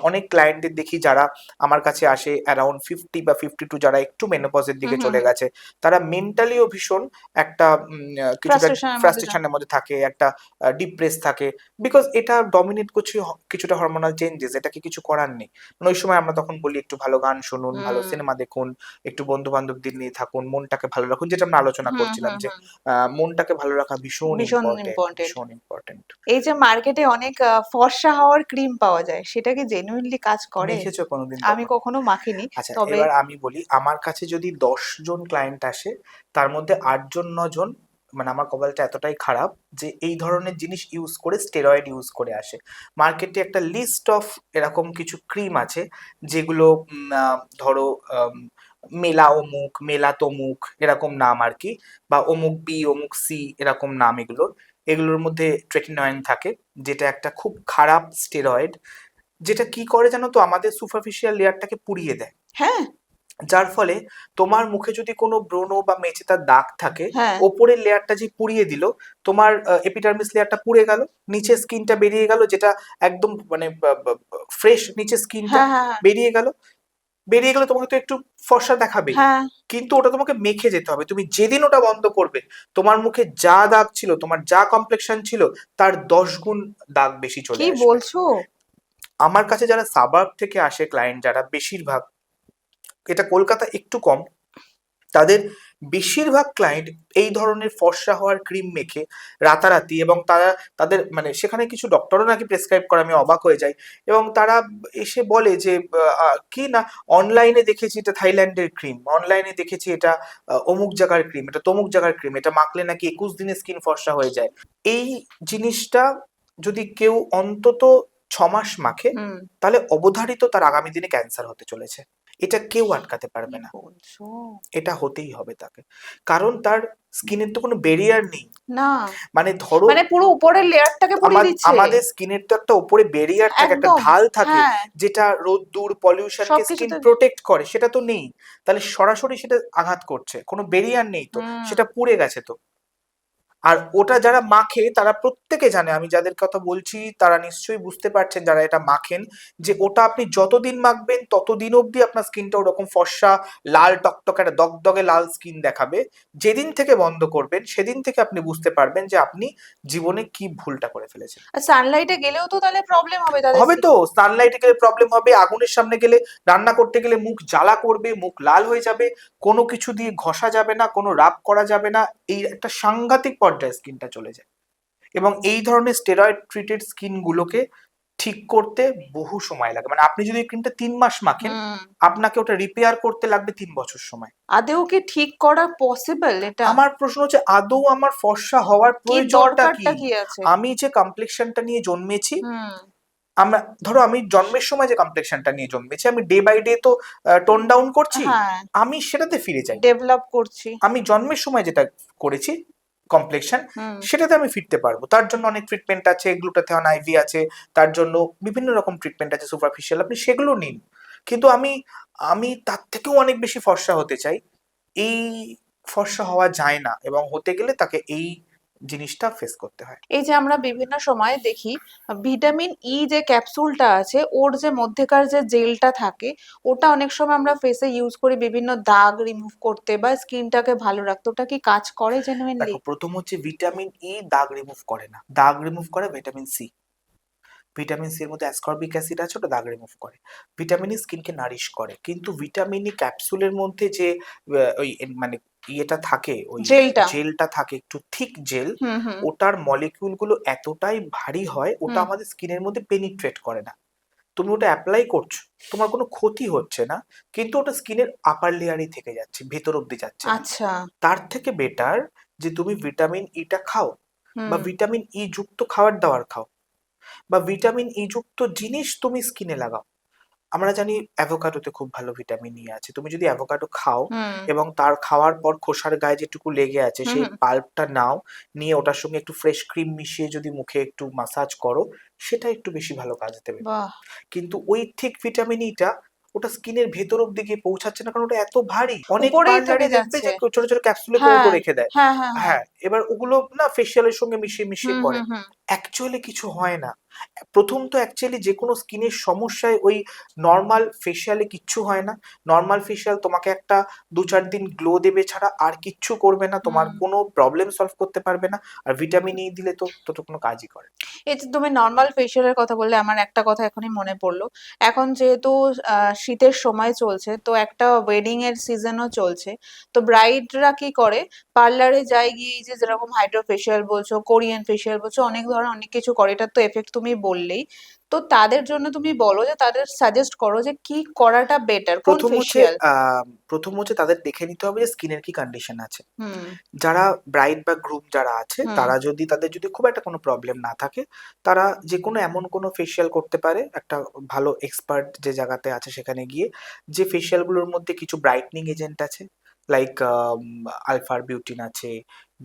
S2: অনেক ক্লায়েন্টদের দেখি যারা আমার কাছে আসে অ্যারাউন্ড 50 বা 52, যারা একটু মেনোপজের
S1: হুম
S2: দিকে
S1: হুম
S2: চলে
S1: হুম।
S2: গেছে, তারা মেন্টালিও ভীষণ একটা কিছুটা
S1: ফ্রাস্ট্রেশনের মধ্যে যান।
S2: ফ্রাস্ট্রেশনের মধ্যে থাকে, একটা ডিপ্রেস থাকে। বিকজ এটা ডমিনেট করছে কিছুটা হরমোনাল চেঞ্জেস, এটাকে কিছু করার নেই। মানে ওই সময় আমরা তখন বলি একটু ভালো গান শুনুন, ভালো
S1: হুম
S2: সিনেমা দেখুন, একটু বন্ধু বান্ধবদের নিয়ে থাকুন, মনটাকে ভালো রাখুন, যেটা আমরা আলোচনা
S1: হুম
S2: করছিলাম
S1: হুম
S2: যে
S1: হুম।
S2: মনটাকে ভালো রাখা ভীষণ
S1: ভীষণ
S2: ইম্পর্টেন্ট,
S1: ইম্পর্টেন্ট।
S2: ভীষণ ইম্পর্টেন্ট।
S1: এই যে মার্কেটে অনেক ফর্সা হওয়ার ক্রিম পাওয়া যায়, সেটা কি জেনুইনলি কাজ করে?
S2: মেখেছো কোনোদিন
S1: আমি
S2: কখনো?
S1: কখনো মাখিনি।
S2: আচ্ছা,
S1: তবে
S2: এবার আমি বলি, আমার কাছে যদি 10 জন ক্লায়েন্ট আসে, তার মধ্যে 8 জন 9 জন, মানে আমার কপালটা এতটাই খারাপ যে এই ধরনের জিনিস ইউজ করে, স্টেরয়েড ইউজ করে আসে। মার্কেটে একটা লিস্ট অফ এরকম কিছু ক্রিম আছে, যেগুলো ধরো মেলা অমুক, মেলা তমুক, এরকম নাম আর কি, বা অমুক বি, অমুক সি, এরকম নাম এগুলোর। এগুলোর মধ্যে ট্রেটিনয়েন থাকে, যেটা একটা খুব খারাপ স্টেরয়েড, যেটা কি করে জানো তো, আমাদের সুপারফিশিয়াল লেয়ারটাকে পুড়িয়ে দেয়।
S1: হ্যাঁ
S2: যার ফলে তোমার মুখে যদি কোনো ব্রণ বা মেচেদার দাগ থাকে,
S1: হ্যাঁ
S2: ওপরের লেয়ারটা যে পুড়িয়ে দিল, তোমার এপিডার্মিস লেয়ারটা পুড়ে গেল, নিচে স্কিনটা বেরিয়ে গেল, যেটা একদম মানে ফ্রেশ নিচে স্কিনটা
S1: হ্যাঁ হ্যাঁ
S2: বেরিয়ে গেল। বেরিয়ে গেলে তোমাকে তো একটু ফর্সা দেখাবেই,
S1: হ্যাঁ।
S2: কিন্তু ওটা তোমাকে মেখে যেতে হবে। তুমি যেদিন ওটা বন্ধ করবে, তোমার মুখে যা দাগ ছিল, তোমার যা কমপ্লেক্সন ছিল, তার 10 গুণ দাগ বেশি
S1: কি
S2: চলে আসবে।
S1: বলছো?
S2: আমার কাছে যারা সাবার্ব থেকে আসে ক্লায়েন্ট, যারা বেশিরভাগ, এটা কলকাতা একটু কম, তাদের বেশিরভাগ ক্লায়েন্ট এই ধরনের ফর্সা হওয়ার ক্রিম মেখে রাতারাতি, এবং তারা তাদের মানে সেখানে কিছু ডক্টরও নাকি প্রেসক্রাইব করে, আমি অবাক হয়ে যাই। এবং তারা এসে বলে যে কি না, অনলাইনে দেখেছি এটা থাইল্যান্ডের ক্রিম, অনলাইনে দেখেছি এটা অমুক জায়গার ক্রিম, এটা তমুক জায়গার ক্রিম, এটা মাখলে নাকি 21 দিনে স্কিন ফর্সা হয়ে যায়। এই জিনিসটা যদি কেউ অন্তত 6 মাস মাখে,
S1: হুম।
S2: তাহলে অবধারিত তার আগামী দিনে ক্যান্সার হতে চলেছে। এটা কেউ আটকাতে
S1: কি
S2: পারবে না,
S1: বলছো?
S2: এটা হতেই হবে তাকে। কারণ তার স্কিনের তো কোনো ব্যারিয়ার নেই।
S1: না,
S2: মানে ধরো,
S1: মানে পুরো উপরের লেয়ারটাকে পুড়িয়ে দিচ্ছে।
S2: আমাদের স্কিনের তো একটা উপরে ব্যারিয়ার থাকে, একটা
S1: একদম।
S2: ঢাল থাকে,
S1: হ্যাঁ,
S2: যেটা রোদ্দুর পলিউশনকে স্কিন
S1: সবকিছুতে।
S2: প্রোটেক্ট করে, সেটা তো নেই। তাহলে সরাসরি সেটা আঘাত করছে, কোনো ব্যারিয়ার নেই, তো
S1: হুম।
S2: সেটা পুড়ে গেছে। তো আর ওটা যারা মাখে তারা প্রত্যেকে জানে, আমি যাদের কথা বলছি তারা নিশ্চয়ই বুঝতে পারছেন যারা এটা মাখেন, যে ওটা আপনি যতদিন মাখবেন ততদিন অবধি আপনার স্কিনটা ওরকম ফর্সা লাল টকটকে একটা দগদগে লাল স্কিন দেখাবে। যেদিন থেকে বন্ধ করবেন সেদিন থেকে আপনি বুঝতে পারবেন যে আপনি জীবনে কি ভুলটা করে ফেলেছেন।
S1: আর সানলাইটে গেলেও তো তাহলে প্রবলেম হবে তাদের
S2: হবে তো, সানলাইটে গেলে প্রবলেম হবে, আগুনের সামনে গেলে, রান্না করতে গেলে মুখ জ্বালা করবে, মুখ লাল হয়ে যাবে, কোনো কিছু দিয়ে ঘষা যাবে না, কোনো রাব করা যাবে না, এই একটা সাংঘাতিক পর্যায়ে স্কিনটা চলে যায়। এবং এই ধরনের স্টেরয়েড ট্রিটেড স্কিন গুলোকে ঠিক করতে বহু সময় লাগে, মানে আপনি যদি এই ক্রিমটা 3 মাস মাখেন
S1: হুম।
S2: আপনাকে ওটা রিপেয়ার করতে লাগবে 3 বছর সময়।
S1: আদেও কি ঠিক করা পসিবল এটা?
S2: আমার প্রশ্ন হচ্ছে আদৌ আমার ফর্সা হওয়ার
S1: কি
S2: প্রয়োজনটা কি?
S1: দরকারটা কি আছে?
S2: আমি যে কমপ্লেক্সনটা নিয়ে জন্মেছি,
S1: হুম।
S2: আমরা ধরো আমি জন্মের সময় যে কমপ্লেক্সনটা নিয়ে জন্মেছি, আমি ডে বাই ডে তো টোন ডাউন করছি,
S1: হ্যাঁ,
S2: আমি সেটাতে ফিরে যাই।
S1: ডেভেলপ করছি।
S2: আমি জন্মের সময় যেটা করেছি কমপ্লেক্সন,
S1: হুম।
S2: সেটাতে আমি ফিরতে পারবো। তার জন্য অনেক ট্রিটমেন্ট আছে, গ্লুটাথিয়ন আইভি আছে, তার জন্য বিভিন্ন রকম ট্রিটমেন্ট আছে সুপারফিশিয়াল, আপনি সেগুলো নিন। কিন্তু আমি আমি তার থেকেও অনেক বেশি ফর্সা হতে চাই, এই ফর্সা হওয়া যায় না, এবং হতে গেলে তাকে এই জিনিসটা ফেস করতে হয়।
S1: এই যে আমরা বিভিন্ন সময় দেখি ভিটামিন ই যে ক্যাপসুলটা আছে ওর যে মধ্যেকার যে জেলটা থাকে ওটা অনেক সময় আমরা ফেসে ইউজ করি বিভিন্ন দাগ রিমুভ করতে বা স্কিনটাকে ভালো রাখতে, ওটা কি কাজ করে জেনুইনলি?
S2: দেখো, প্রথম হচ্ছে ভিটামিন ই দাগ রিমুভ করে না, দাগ রিমুভ করে ভিটামিন সি। ভিটামিন সি এর মধ্যে অ্যাসকর্বিক অ্যাসিড আছে, ওটা দাগ রিমুভ করে। ভিটামিন ই স্কিনকে নারিশ করে, কিন্তু ভিটামিন ই ক্যাপসুলের মধ্যে যে ওই মানে ইয়েটা থাকে, ওই
S1: জেলটা।
S2: জেলটা থাকে, একটু থিক জেল,
S1: হুম হুম
S2: ওটার মলিকিউল গুলো এতটাই ভারী হয়, ওটা
S1: হুম।
S2: আমাদের স্কিনের মধ্যে পেনিট্রেট করে না। তুমি ওটা অ্যাপ্লাই করছো, তোমার কোনো ক্ষতি হচ্ছে না, কিন্তু ওটা স্কিনের আপার লেয়ারেই থেকে যাচ্ছে, ভেতর অব্দি যাচ্ছে না।
S1: আচ্ছা।
S2: তার থেকে বেটার যে তুমি ভিটামিন ইটা খাও, বা
S1: হুম
S2: ভিটামিন ই যুক্ত খাবার দাবার খাও, বা ভিটামিন ই যুক্ত জিনিস তুমি স্কিনে লাগাও। আমরা জানি অ্যাভোকাডোতে খুব ভালো ভিটামিন ই আছে, তুমি যদি অ্যাভোকাডো খাও
S1: হুম
S2: এবং তার খাওয়ার পর খোসার গায়ে যেটুকু লেগে আছে
S1: হুম
S2: সেই
S1: হুম।
S2: পাল্পটা নাও, নিয়ে ওটার সঙ্গে একটু ফ্রেশ ক্রিম মিশিয়ে যদি মুখে একটু মাসাজ করো, সেটা একটু বেশি ভালো কাজ দেবে।
S1: বাহ।
S2: কিন্তু ওই ঠিক ভিটামিন ইটা ওটা স্কিনের ভেতর অব্দি গিয়ে পৌঁছাচ্ছে না, কারণ ওটা এত ভারী। অনেক
S1: উপরেই থেকে
S2: পার্লারে দেখবে
S1: যাচ্ছে।
S2: যে ছোট ছোট ক্যাপসুলে
S1: হ্যাঁ
S2: কৌটো রেখে দেয়।
S1: হ্যাঁ হ্যাঁ হ্যাঁ।
S2: হ্যাঁ, এবার ওগুলো না ফেসিয়ালের সঙ্গে মিশিয়ে মিশিয়ে
S1: হুম
S2: করে।
S1: হুম হুম।
S2: অ্যাকচুয়ালি কিছু হয় না। প্রথম তো অ্যাকচুয়ালি যে কোনো স্কিনের সমস্যায় ওই নর্মাল ফেসিয়ালে কিচ্ছু হয় না। নর্মাল ফেসিয়াল তোমাকে একটা 2-4 দিন গ্লো দেবে ছাড়া আর কিচ্ছু করবে না, তোমার
S1: হুম।
S2: কোনো প্রবলেম সলভ করতে পারবে না। আর ভিটামিন ই দিলে তো কোনো কাজই করে না।
S1: এই যে তুমি নর্মাল ফেসিয়ালের কথা বললে আমার একটা কথা এখনই মনে পড়লো। এখন যেহেতু শীতের সময় চলছে তো একটা ওয়েডিং এর সিজনও চলছে, তো ব্রাইডরা কি করে পার্লারে যায় গিয়ে এই যে যেরকম হাইড্রো ফেসিয়াল বলছো কোরিয়ান ফেসিয়াল বলছো অনেক ধরনের অনেক কিছু করে, এটার তো এফেক্ট তুমি বললেই। তো তাদের জন্য তুমি বলো যে তাদের সাজেস্ট করো যে কি করাটা বেটার, কোন
S2: প্রথম হচ্ছে
S1: ফেসিয়াল?
S2: প্রথম হচ্ছে তাদের দেখে নিতে হবে যে স্কিনের কি কন্ডিশন আছে।
S1: হুম
S2: যারা ব্রাইড বা গ্রুম যারা আছে
S1: হুম
S2: তারা যদি, তাদের যদি খুব একটা কোনো প্রবলেম না থাকে, তারা যে কোনো এমন কোনো ফেসিয়াল করতে পারে একটা ভালো এক্সপার্ট যে জায়গাতে আছে সেখানে গিয়ে। যে ফেসিয়ালগুলোর মধ্যে কিছু ব্রাইটনিং এজেন্ট আছে, লাইক আলফার বিউটিন আছে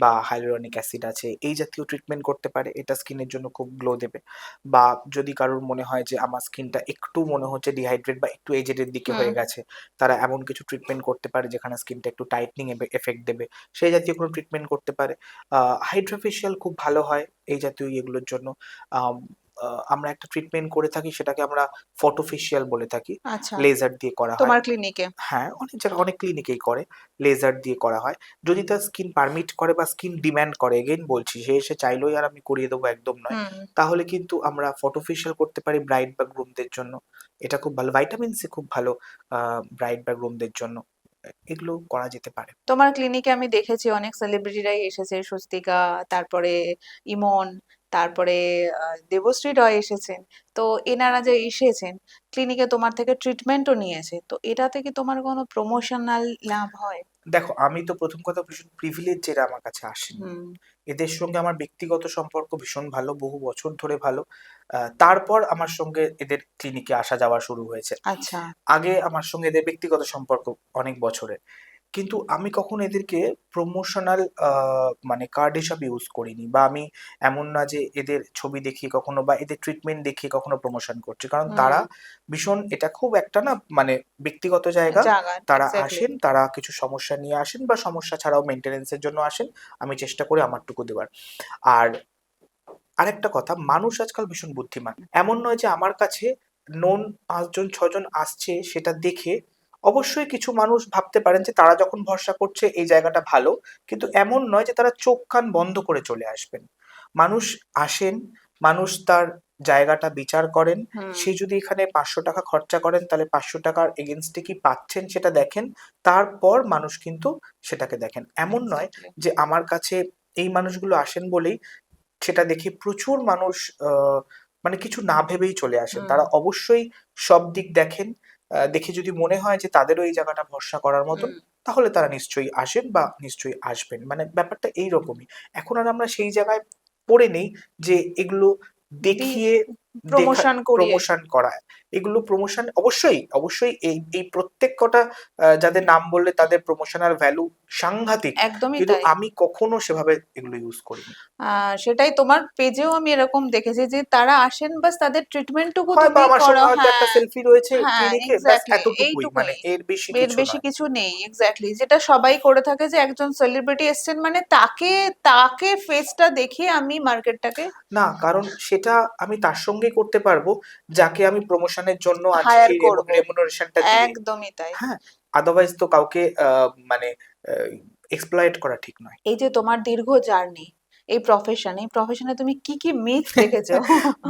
S2: বা হাইলুরনিক অ্যাসিড আছে, এই জাতীয় ট্রিটমেন্ট করতে পারে, এটা স্কিনের জন্য খুব গ্লো দেবে। বা যদি কারোর মনে হয় যে আমার স্কিনটা একটু মনে হচ্ছে ডিহাইড্রেট বা একটু এজেড এর দিকে
S1: হুম।
S2: হয়ে গেছে, তারা এমন কিছু ট্রিটমেন্ট করতে পারে যেখানে স্কিনটা একটু টাইটনিং এফেক্ট দেবে, সেই জাতীয় কোনো ট্রিটমেন্ট করতে পারে। হাইড্রা ফেসিয়াল খুব ভালো হয় এই জাতীয় ইয়েগুলোর জন্য। আম আমরা একটা ট্রিটমেন্ট করে থাকি, সেটাকে আমরা ফটো ফেসিয়াল বলে থাকি।
S1: আচ্ছা।
S2: লেজার দিয়ে করা হয়।
S1: তোমার ক্লিনিকে?
S2: হ্যাঁ, অনেক জায়গায় অনেক ক্লিনিকেই করে। লেজার দিয়ে করা হয়। যদি তার স্কিন পারমিট করে বা স্কিন ডিমান্ড করে, এগেইন বলছি, সে এসে চাইলেই আর আমি করিয়ে দেবো একদম নয়।
S1: হুম।
S2: তাহলে কিন্তু আমরা ফটো ফেসিয়াল করতে পারি ব্রাইড বা গ্রুমদের জন্য। এটা খুব ভালো। ভাইটামিন সি খুব ভালো ব্রাইড বা গ্রুমদের জন্য। এগুলো করা যেতে পারে।
S1: তোমার ক্লিনিকে আমি দেখেছি অনেক সেলিব্রিটিরাই এসেছে, স্বস্তিকা, তারপরে ইমন, তারপরে দেবশ্রী রয় এসেছেন। তো এনারা যে এসেছেন ক্লিনিকে তোমার থেকে ট্রিটমেন্টও নিয়েছে, তো এটাতে কি তোমার কোনো প্রমোশনাল লাভ হয়?
S2: দেখো, আমি তো প্রথম কথা ভীষণ প্রিভিলেজ এরা আমার কাছে আসেনি।
S1: হুম।
S2: এদের সঙ্গে আমার ব্যক্তিগত সম্পর্ক ভীষণ ভালো, বহু বছর ধরে ভালো। তারপর আমার সঙ্গে এদের ক্লিনিকে আসা যাওয়া শুরু হয়েছে।
S1: আচ্ছা।
S2: আগে আমার সঙ্গে এদের ব্যক্তিগত সম্পর্ক অনেক বছরের। কিন্তু আমি কখনো এদেরকে প্রমোশনাল মানে কার্ড হিসাবে ইউজ করিনি, বা আমি এমন না যে এদের ছবি দেখিয়ে কখনো বা এদের ট্রিটমেন্ট দেখিয়ে কখনো প্রমোশন করছি, কারণ
S1: হুম।
S2: তারা ভীষণ, এটা খুব একটা না মানে ব্যক্তিগত জায়গা।
S1: জাগান
S2: তারা
S1: এক্স্যাক্টলি।
S2: আসেন, তারা কিছু সমস্যা নিয়ে আসেন বা সমস্যা ছাড়াও মেনটেনেন্সের জন্য আসেন। আমি চেষ্টা করি আমারটুকু দেওয়ার। আর আরেকটা কথা, মানুষ আজকাল ভীষণ বুদ্ধিমান। এমন নয় যে আমার কাছে নোন ৫ জন ৬ জন আসছে সেটা দেখে অবশ্যই কিছু মানুষ ভাবতে পারেন যে তারা যখন ভরসা করছে এই জায়গাটা ভালো, কিন্তু এমন নয় যে তারা চোখ কান বন্ধ করে চলে আসবেন। মানুষ আসেন, মানুষ তার জায়গাটা বিচার করেন।
S1: হুম।
S2: সে যদি এখানে ৫০০ টাকা খরচা করেন তাহলে ৫০০ টাকার এগেনস্টে কি পাচ্ছেন সেটা দেখেন। তারপর মানুষ কিন্তু সেটাকে দেখেন। এমন নয়
S1: এক্স্যাক্টলি।
S2: যে আমার কাছে এই মানুষগুলো আসেন বলেই সেটা দেখে প্রচুর মানুষ মানে কিছু না ভেবেই চলে আসেন।
S1: হুম।
S2: তারা অবশ্যই সব দিক দেখেন। দেখে যদি মনে হয় যে তাদেরও এই জায়গাটা ভরসা করার মতন,
S1: হুম।
S2: তাহলে তারা নিশ্চয়ই আসেন বা নিশ্চয়ই আসবেন। মানে ব্যাপারটা এইরকমই। এখন আর আমরা সেই জায়গায় পড়ে নেই যে এগুলো
S1: দি
S2: দেখিয়ে
S1: প্রমোশন করিয়ে।
S2: প্রমোশন করা। এগুলো প্রমোশন অবশ্যই, অবশ্যই এই প্রত্যেক কটা যাদের নাম বললে তাদের প্রমোশনাল ভ্যালু সাংঘাতিক।
S1: একদমই
S2: কিন্তু
S1: তাই।
S2: আমি কখনো সেভাবে এগুলো ইউজ করিনি।
S1: সেটাই, তোমার পেজেও আমি এরকম দেখেছি যে তারা আসেন, বাস তাদের ট্রিটমেন্টটুকু
S2: হয় বা
S1: তুমি
S2: আমার
S1: করো।
S2: সঙ্গে হয়তো একটা
S1: হ্যাঁ,
S2: সেলফি রয়েছে
S1: হ্যাঁ,
S2: ক্লিনিকে, ব্যাস
S1: এক্স্যাক্টলি,
S2: এতটুকুই, মানে
S1: এইটুকুই।
S2: এর বেশি
S1: এর
S2: কিছু
S1: বেশি
S2: নয়।
S1: কিছু নেই, এক্স্যাক্টলি, যেটা সবাই করে থাকে যে একজন সেলিব্রিটি এসেছেন মানে তাকে তাকে ফেসটা দেখিয়ে আমি মার্কেটটাকে
S2: না, কারণ সেটা আমি তার সঙ্গেই করতে পারবো যাকে আমি প্রমোশনের জন্য আনছি
S1: হায়ার
S2: সেই
S1: করব।
S2: রেমুনারেশনটা দিয়ে।
S1: একদমই তাই।
S2: হ্যাঁ, আদারওয়াইজ তো কাউকে মানে এক্সপ্লয়েট করা ঠিক নয়।
S1: এই যে তোমার দীর্ঘ জার্নি এই প্রফেশনে তুমি কি কি মিথ দেখেছো?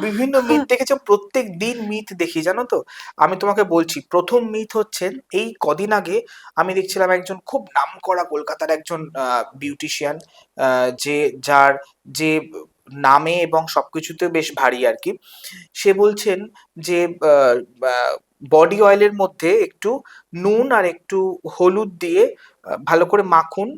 S2: বিভিন্ন মিথ দেখেছো, প্রত্যেক দিন মিথ দেখি জানো তো। আমি তোমাকে বলছি, প্রথম মিথ হচ্ছে এই কদিন আগে আমি দেখছিলাম একজন খুব নামকরা কলকাতার একজন বিউটিশিয়ান, যে যার যে নামে এবং সবকিছুতে বেশ ভারী আর কি। সে বলছেন যে বডি অয়েলের মধ্যে একটু নুন আর একটু হলুদ দিয়ে ভালো করে মাখুন,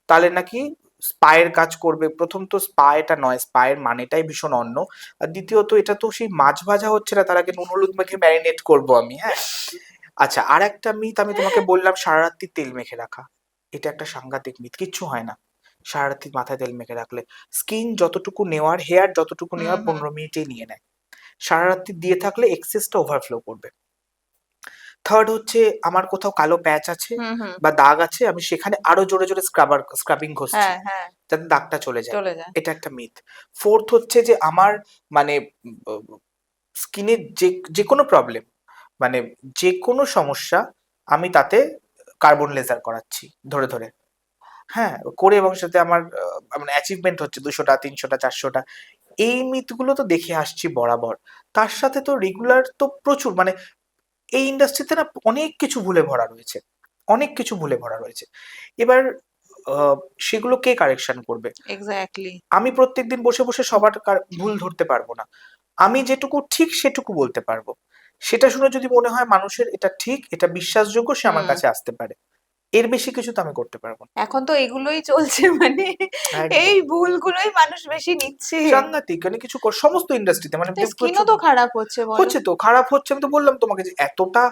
S2: তাহলে নাকি স্পায়ের কাজ করবে। প্রথম তো স্পা এটা নয়, স্পায়ের মানেটাই ভীষণ অন্য। আর দ্বিতীয়ত এটা তো সেই মাছ ভাজা হচ্ছে না, তার আগে নুন হলুদ মেখে ম্যারিনেট করবো আমি, হ্যাঁ। আচ্ছা, আর একটা মিথ আমি তোমাকে বললাম, সারা রাত্রি তেল মেখে রাখা। এটা একটা সাংঘাতিক মিথ, কিচ্ছু হয় না সারা রাত্রি মাথায় তেল মেখে রাখলে। স্কিন যতটুকু নেওয়ার, হেয়ার যতটুকু
S1: হুম,
S2: নেওয়ার
S1: হুম,
S2: ১৫ মিনিটেই নিয়ে নেয়। সারা রাত্রি দিয়ে থাকলে এক্সেসটা ওভারফ্লো করবে। থার্ড হচ্ছে, আমার কোথাও কালো প্যাচ আছে
S1: হুম, হুম।
S2: বা দাগ আছে, আমি সেখানে আরো জোরে জোরে স্ক্রাবিং ঘষছি
S1: হ্যাঁ, হ্যাঁ,
S2: যাতে দাগটা চলে যায়।
S1: চলে যায়।
S2: এটা একটা মিথ। ফোর্থ হচ্ছে যে আমার মানে স্কিনের যে যে কোনো প্রবলেম, মানে যে কোনো সমস্যা, আমি তাতে কার্বন লেজার করাচ্ছি ধরে ধরে। হ্যাঁ, করে এবং সাথে আমার মানে অ্যাচিভমেন্ট হচ্ছে ২০০টা ৩০০টা ৪০০টা। এই মিথগুলো তো দেখে আসছি বরাবর। তার সাথে তো রেগুলার তো প্রচুর, মানে এই ইন্ডাস্ট্রিতে না অনেক কিছু ভুলে ভরা রয়েছে। অনেক কিছু ভুলে ভরা রয়েছে। এবার আ সেগুলো কে কারেকশন করবে?
S1: এক্স্যাক্টলি।
S2: আমি প্রত্যেকদিন বসে, বসে সবার ভুল ধরতে পারবো না। আমি যেটুকু ঠিক সেটুকু বলতে পারবো। সেটা শুনে যদি মনে হয় মানুষের এটা ঠিক, এটা বিশ্বাসযোগ্য, সে আমার
S1: হুম।
S2: কাছে আসতে পারে। এর বেশি কিছু তো আমি করতে পারবো না।
S1: এখন তো এগুলোই চলছে, মানে এই
S2: একদম।
S1: ভুলগুলোই মানুষ বেশি নিচ্ছে।
S2: সাংঘাতিক, মানে কিছু সমস্ত ইন্ডাস্ট্রিতে মানে
S1: স্কিনও
S2: প্রচুর
S1: তো খারাপ হচ্ছে, বলো।
S2: হচ্ছে, তো খারাপ হচ্ছে। আমি তো বললাম তোমাকে যে এতটা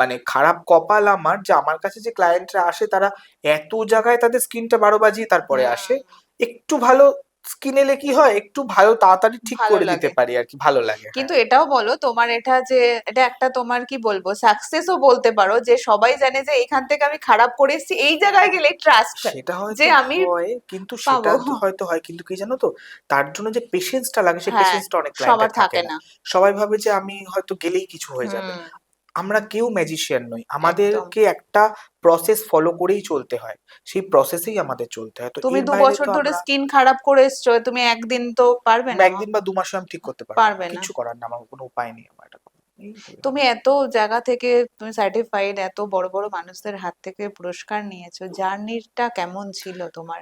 S2: মানে খারাপ কপাল আমার যে আমার কাছে যে ক্লায়েন্টরা আসে তারা এত জায়গায় তাদের স্কিনটা ১২ বাজিয়ে তারপরে আসে।
S1: হুম।
S2: একটু ভালো স্কিন এলে কি হয়, একটু ভালো তাড়াতাড়ি ঠিক
S1: ভালো
S2: করে দিতে
S1: লাগে।
S2: পারি আরকি, ভালো লাগে,
S1: কিন্তু
S2: হ্যাঁ।
S1: এটাও বলো, তোমার এটা যে এটা একটা তোমার কি বলবো সাকসেসও বলতে পারো, যে সবাই জানে যে এখান থেকে আমি খারাপ করে এসেছি, এই জায়গায় গেলে ট্রাস্ট
S2: সেটা
S1: যে
S2: হয়তো
S1: আমি
S2: হয়, কিন্তু সেটা
S1: পাবো।
S2: তো হয়তো হয়, কিন্তু কি জানো তো, তার জন্য যে পেশেন্সটা লাগে সেই
S1: হ্যাঁ,
S2: পেশেন্সটা অনেক
S1: সবার
S2: ক্লায়েন্টের থাকে
S1: থাকে
S2: না।
S1: না।
S2: সবাই ভাবে যে আমি হয়তো গেলেই কিছু হয়ে যাবে।
S1: হুম।
S2: আমরা কেউ ম্যাজিশিয়ান নই।
S1: একদম।
S2: আমাদেরকে একটা প্রসেস ফলো করেই চলতে হয়। সেই প্রসেসেই আমাদের চলতে হয়। তো
S1: তুমি
S2: এর
S1: দু
S2: বাইরে
S1: বছর
S2: তো
S1: ধরে
S2: আমরা
S1: স্কিন খারাপ করে এসছো, তুমি একদিন তো পারবে না।
S2: ১ দিন বা ২ মাসে আমি ঠিক করতে পারব না।
S1: পারবে না।
S2: কিচ্ছু করার না। আমার কোনো উপায় নেই আমার এটা করার। এই হলো
S1: তুমি
S2: ব্যাপার।
S1: এত জায়গা থেকে তুমি সার্টিফাইড, এত বড় বড় মানুষদের হাত থেকে পুরস্কার নিয়েছো, জার্নিটা কেমন ছিল তোমার?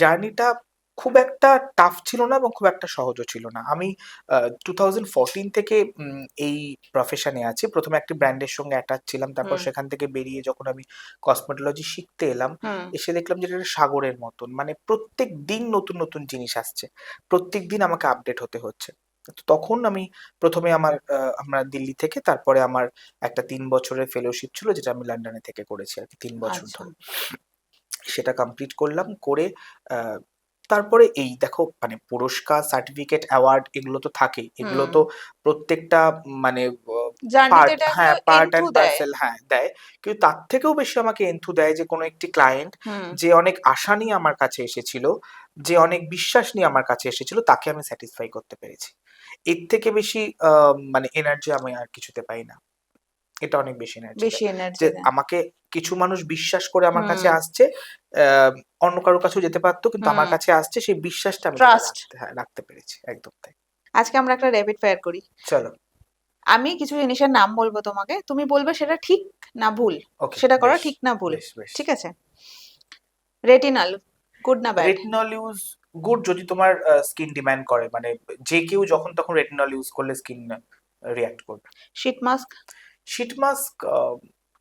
S2: জার্নিটা খুব একটা টাফ ছিল না এবং খুব একটা সহজও ছিল না। আমি 2014 থেকে এই প্রফেশনে আছি। ১ম এ একটি ব্র্যান্ডের সঙ্গে অ্যাটাচ ছিলাম। তারপর
S1: হুম।
S2: সেখান থেকে বেরিয়ে যখন আমি কসমেটোলজি শিখতে এলাম,
S1: হুম।
S2: এসে দেখলাম যে এটা একটা সাগরের মতন। মানে প্রত্যেকদিন নতুন, নতুন জিনিস আসছে। প্রত্যেকদিন আমাকে আপডেট হতে হচ্ছে। তো তখন আমি প্রথমে আমরা দিল্লি থেকে, তারপরে আমার একটা 3 বছরের ফেলোশিপ ছিল যেটা আমি লন্ডনে থেকে করেছি আর কি, 3 বছর
S1: আচ্ছা।
S2: ধরে। সেটা কমপ্লিট করলাম করে আহ, তারপরে এই দেখো মানে পুরস্কার, সার্টিফিকেট, অ্যাওয়ার্ড এগুলো তো থাকেই, এগুলো
S1: হুম।
S2: তো প্রত্যেকটা মানে
S1: জার্নিতে
S2: পার্ট,
S1: এটা একটা
S2: হ্যাঁ পার্ট
S1: এন্থু
S2: অ্যান্ড
S1: দেয়।
S2: পার্সেল, হ্যাঁ দেয়। কিন্তু তার থেকেও বেশি আমাকে এন্থু দেয় যে কোনো একটি ক্লায়েন্ট
S1: হুম।
S2: যে অনেক আশা নিয়ে আমার কাছে এসেছিল, যে অনেক বিশ্বাস নিয়ে আমার কাছে এসেছিল, তাকে আমি স্যাটিসফাই করতে পেরেছি। এর থেকে বেশি মানে এনার্জি আমি আর কিছুতে পাই না। এটা অনেক বেশি এনার্জি
S1: বেশি
S2: দেয় যে
S1: এনার্জি দেয়।
S2: আমাকে কিছু মানুষ বিশ্বাস করে আমার কাছে
S1: হুম।
S2: আসছে, অন্য কারোর কাছেও যেতে পারতো কিন্তু আমার
S1: হুম।
S2: কাছে আসছে, সেই বিশ্বাসটা আমি তাকে
S1: ট্রাস্ট।
S2: রাখতে পেরেছি, একদম তাই।
S1: আজকে আমরা একটা র্যাপিড ফায়ার করি।
S2: চলো।
S1: আমি কিছু জিনিসের নাম বলবো তোমাকে, তুমি বলবে সেটা ঠিক না ভুল।
S2: ওকে,
S1: সেটা করা
S2: বেশ
S1: ঠিক না ভুল।
S2: বেশ বেশ।
S1: ঠিক আছে? রেটিনাল, গুড না ব্যাড?
S2: রেটিনল ইউজ গুড যদি তোমার স্কিন ডিমান্ড করে, মানে যে কেউ যখন তখন রেটিনল ইউজ করলে স্কিন রিয়াক্ট করবে।
S1: Sheet mask?
S2: শীট মাস্ক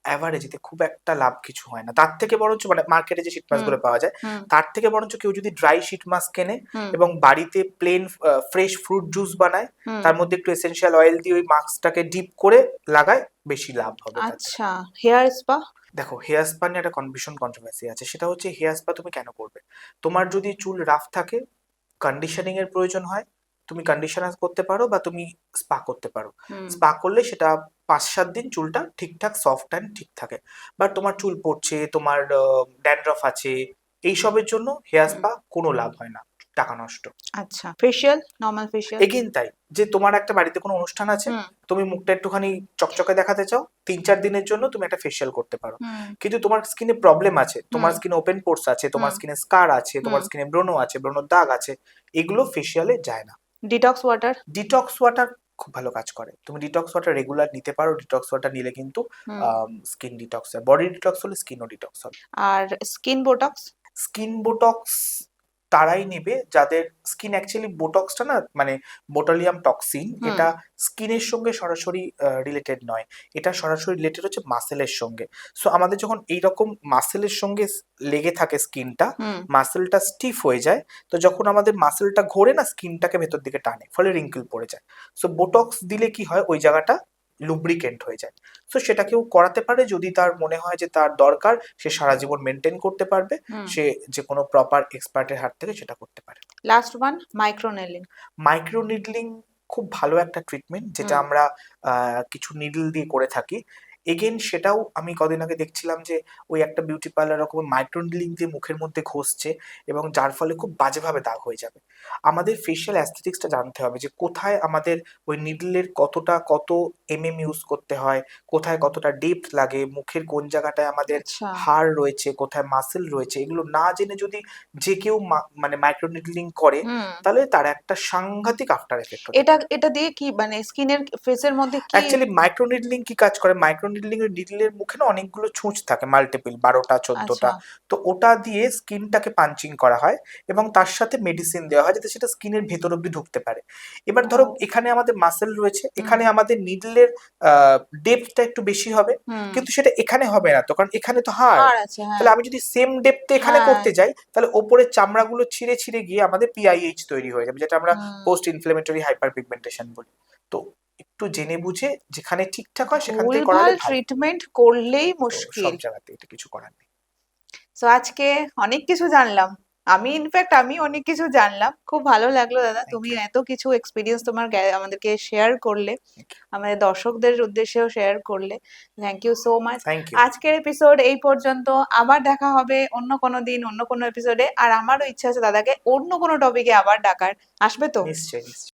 S2: অ্যাভারেজেতে খুব একটা লাভ কিছু হয় না, তার থেকে বরঞ্চ মানে মার্কেটে যে শীট মাস্ক
S1: হুম।
S2: গুলো পাওয়া যায়
S1: হুম।
S2: তার থেকে বরঞ্চ কেউ যদি ড্রাই শীট মাস্ক কেনে
S1: হুম।
S2: এবং বাড়িতে প্লেন ফ্রেশ ফ্রুট জুস বানায়,
S1: হুম।
S2: তার মধ্যে একটু এসেনশিয়াল অয়েল দিয়ে ওই মাস্কটাকে ডিপ করে লাগায়, বেশি লাভ হবে তাতে।
S1: আচ্ছা, হেয়ার স্পা?
S2: দেখো হেয়ার স্পা নিয়ে একটা ভীষণ কন্ট্রোভার্সি আছে, সেটা হচ্ছে হেয়ার স্পা তুমি কেন করবে? তোমার যদি চুল রাফ থাকে, কন্ডিশনিং এর প্রয়োজন হয়, তুমি কন্ডিশনার করতে পারো বা তুমি স্পা করতে পারো।
S1: হুম।
S2: স্পা করলে সেটা 5-7 দিন চুলটা ঠিকঠাক সফট অ্যান্ড ঠিক থাকে। বাট তোমার চুল পড়ছে, তোমার ড্যান্ড্রফ আছে, এইসবের জন্য হেয়ার
S1: হুম।
S2: স্পা কোনো লাভ হয় না, টাকা নষ্ট।
S1: আচ্ছা, ফেশিয়াল, নর্মাল ফেশিয়াল?
S2: এগেইন তাই, যে তোমার একটা বাড়িতে কোনো অনুষ্ঠান আছে,
S1: হুম।
S2: তুমি মুখটা একটুখানি চকচকে দেখাতে চাও, 3-4 দিনের জন্য তুমি একটা ফেশিয়াল করতে পারো।
S1: হুম।
S2: কিন্তু তোমার স্কিনে প্রবলেম আছে, তোমার
S1: হুম।
S2: স্কিনে ওপেন পোর্স আছে, তোমার
S1: হুম।
S2: স্কিনে স্কার আছে, তোমার
S1: হুম।
S2: স্কিনে ব্রণ আছে, ব্রণর দাগ আছে, এগুলো ফেশিয়ালে যায় না।
S1: Detox water?
S2: ডিটক্স ওয়াটার খুব ভালো কাজ করে, তুমি ডিটক্স ওয়াটার রেগুলার নিতে পারো, ডিটক্স ওয়াটার নিলে কিন্তু
S1: হুম।
S2: স্কিন ডিটক্স হয়, বডি ডিটক্স হলে স্কিনও ডিটক্স হবে।
S1: আর স্কিন বোটক্স?
S2: স্কিন বোটক্স তারাই নেবে যাদের স্কিন, অ্যাকচুয়ালি বোটক্সটা না মানে বোটালিয়াম টক্সিন,
S1: হুম।
S2: এটা স্কিনের সঙ্গে সরাসরি রিলেটেড নয়, এটা সরাসরি রিলেটেড হচ্ছে মাসেলের সঙ্গে। সো আমাদের যখন এইরকম মাসেলের সঙ্গে লেগে থাকে স্কিনটা,
S1: হুম।
S2: মাসেলটা স্টিফ হয়ে যায়, তো যখন আমাদের মাসেলটা ঘোরে না, স্কিনটাকে ভেতর দিকে টানে, ফলে রিঙ্কেল পড়ে যায়। সো বোটক্স দিলে কি হয়, ওই জায়গাটা লুব্রিকেন্ট হয়ে যায়। সো সেটা কেউ করাতে পারে যদি তার মনে হয় যে তার দরকার, সে সারা জীবন মেনটেন করতে পারবে,
S1: হুম।
S2: সে যে কোনো প্রপার এক্সপার্টের হাত থেকে সেটা করতে পারে।
S1: Last one, microneedling?
S2: Micro needling খুব ভালো একটা ট্রিটমেন্ট, যেটা
S1: হুম।
S2: আমরা কিছু নিডল দিয়ে করে থাকি। এগেন সেটাও আমি কদিন আগে দেখছিলাম যে ওই একটা বিউটি পার্লার রকম মাইক্রো নিডলিং দিয়ে মুখের মধ্যে ঘষছে, এবং যার ফলে খুব বাজেভাবে দাগ হয়ে যাবে। আমাদের ফেশিয়াল অ্যাস্থেটিক্সটা জানতে হবে যে কোথায় আমাদের ওই নিডলের কত ইউজ করতে হয়, কোথায় কতটা ডেপথ লাগে, মুখের কোন জায়গাটায় আমাদের
S1: আচ্ছা।
S2: হাড় রয়েছে, কোথায় মাসেল রয়েছে, এগুলো না জেনে যদি যে কেউ মানে মাইক্রো নিডলিং করে,
S1: হুম।
S2: তাহলে তার একটা সাংঘাতিক আফটার এফেক্ট হতে
S1: এটা
S2: পারে।
S1: এটা দিয়ে কি মানে স্কিনের ফেসের মধ্যে কি?
S2: অ্যাকচুয়ালি মাইক্রো নিডলিং কি কাজ করে, মাইক্রো নিডলিং এর নিডলের মুখে না অনেকগুলো ছুঁচ থাকে, মাল্টিপল 12টা
S1: আচ্ছা।
S2: 14টা। তো ওটা দিয়ে স্কিনটাকে পাঞ্চিং করা হয় এবং তার সাথে মেডিসিন দেওয়া হয় যাতে সেটা স্কিনের ভেতর অব্দি ঢুকতে পারে। এবার ধরো
S1: ও।
S2: এখানে আমাদের মাসেল রয়েছে,
S1: হুম।
S2: এখানে আমাদের নিডলের ডেপথটা একটু বেশি হবে,
S1: হুম।
S2: কিন্তু সেটা এখানে হবে না তো, কারণ এখানে তো হাড়।
S1: হাড় আছে, হ্যাঁ।
S2: তাহলে আমি যদি সেম ডেপথে এখানে
S1: হ্যাঁ।
S2: করতে যাই, তাহলে ওপরের চামড়াগুলো ছিঁড়ে ছিঁড়ে গিয়ে আমাদের পিআইএইচ তৈরি হয়ে যাবে, যেটা আমরা
S1: হুম।
S2: পোস্ট ইনফ্লেমেটরি হাইপার পিগমেন্টেশন বলি। তো একটু জেনে বুঝে যেখানে ঠিকঠাক হয় সেখান থেকে
S1: ভুলভাল
S2: করালে ভালো।
S1: ট্রিটমেন্ট করলেই
S2: তো সব
S1: মুশকিল।
S2: জায়গাতে এটা কিছু করার নেই।
S1: সো আজকে অনেক কিছু জানলাম। আমি অনেক কিছু জানলাম। খুব ভালো লাগলো দাদা,
S2: থ্যাংক
S1: তুমি
S2: ইউ।
S1: এত কিছু এক্সপিরিয়েন্স তোমার আমাদেরকে শেয়ার করলে,
S2: থ্যাংক ইউ।
S1: আমাদের দর্শকদের উদ্দেশ্যেও শেয়ার করলে। Thank you so much.
S2: Thank you.
S1: আজকের এপিসোড এই পর্যন্ত। আবার দেখা হবে অন্য কোনো দিন, অন্য কোনো এপিসোডে। আর আমারও ইচ্ছা আছে দাদাকে অন্য কোনো টপিকে আবার ডাকার। আসবে তো?
S2: নিশ্চয়ই নিশ্চয়ই।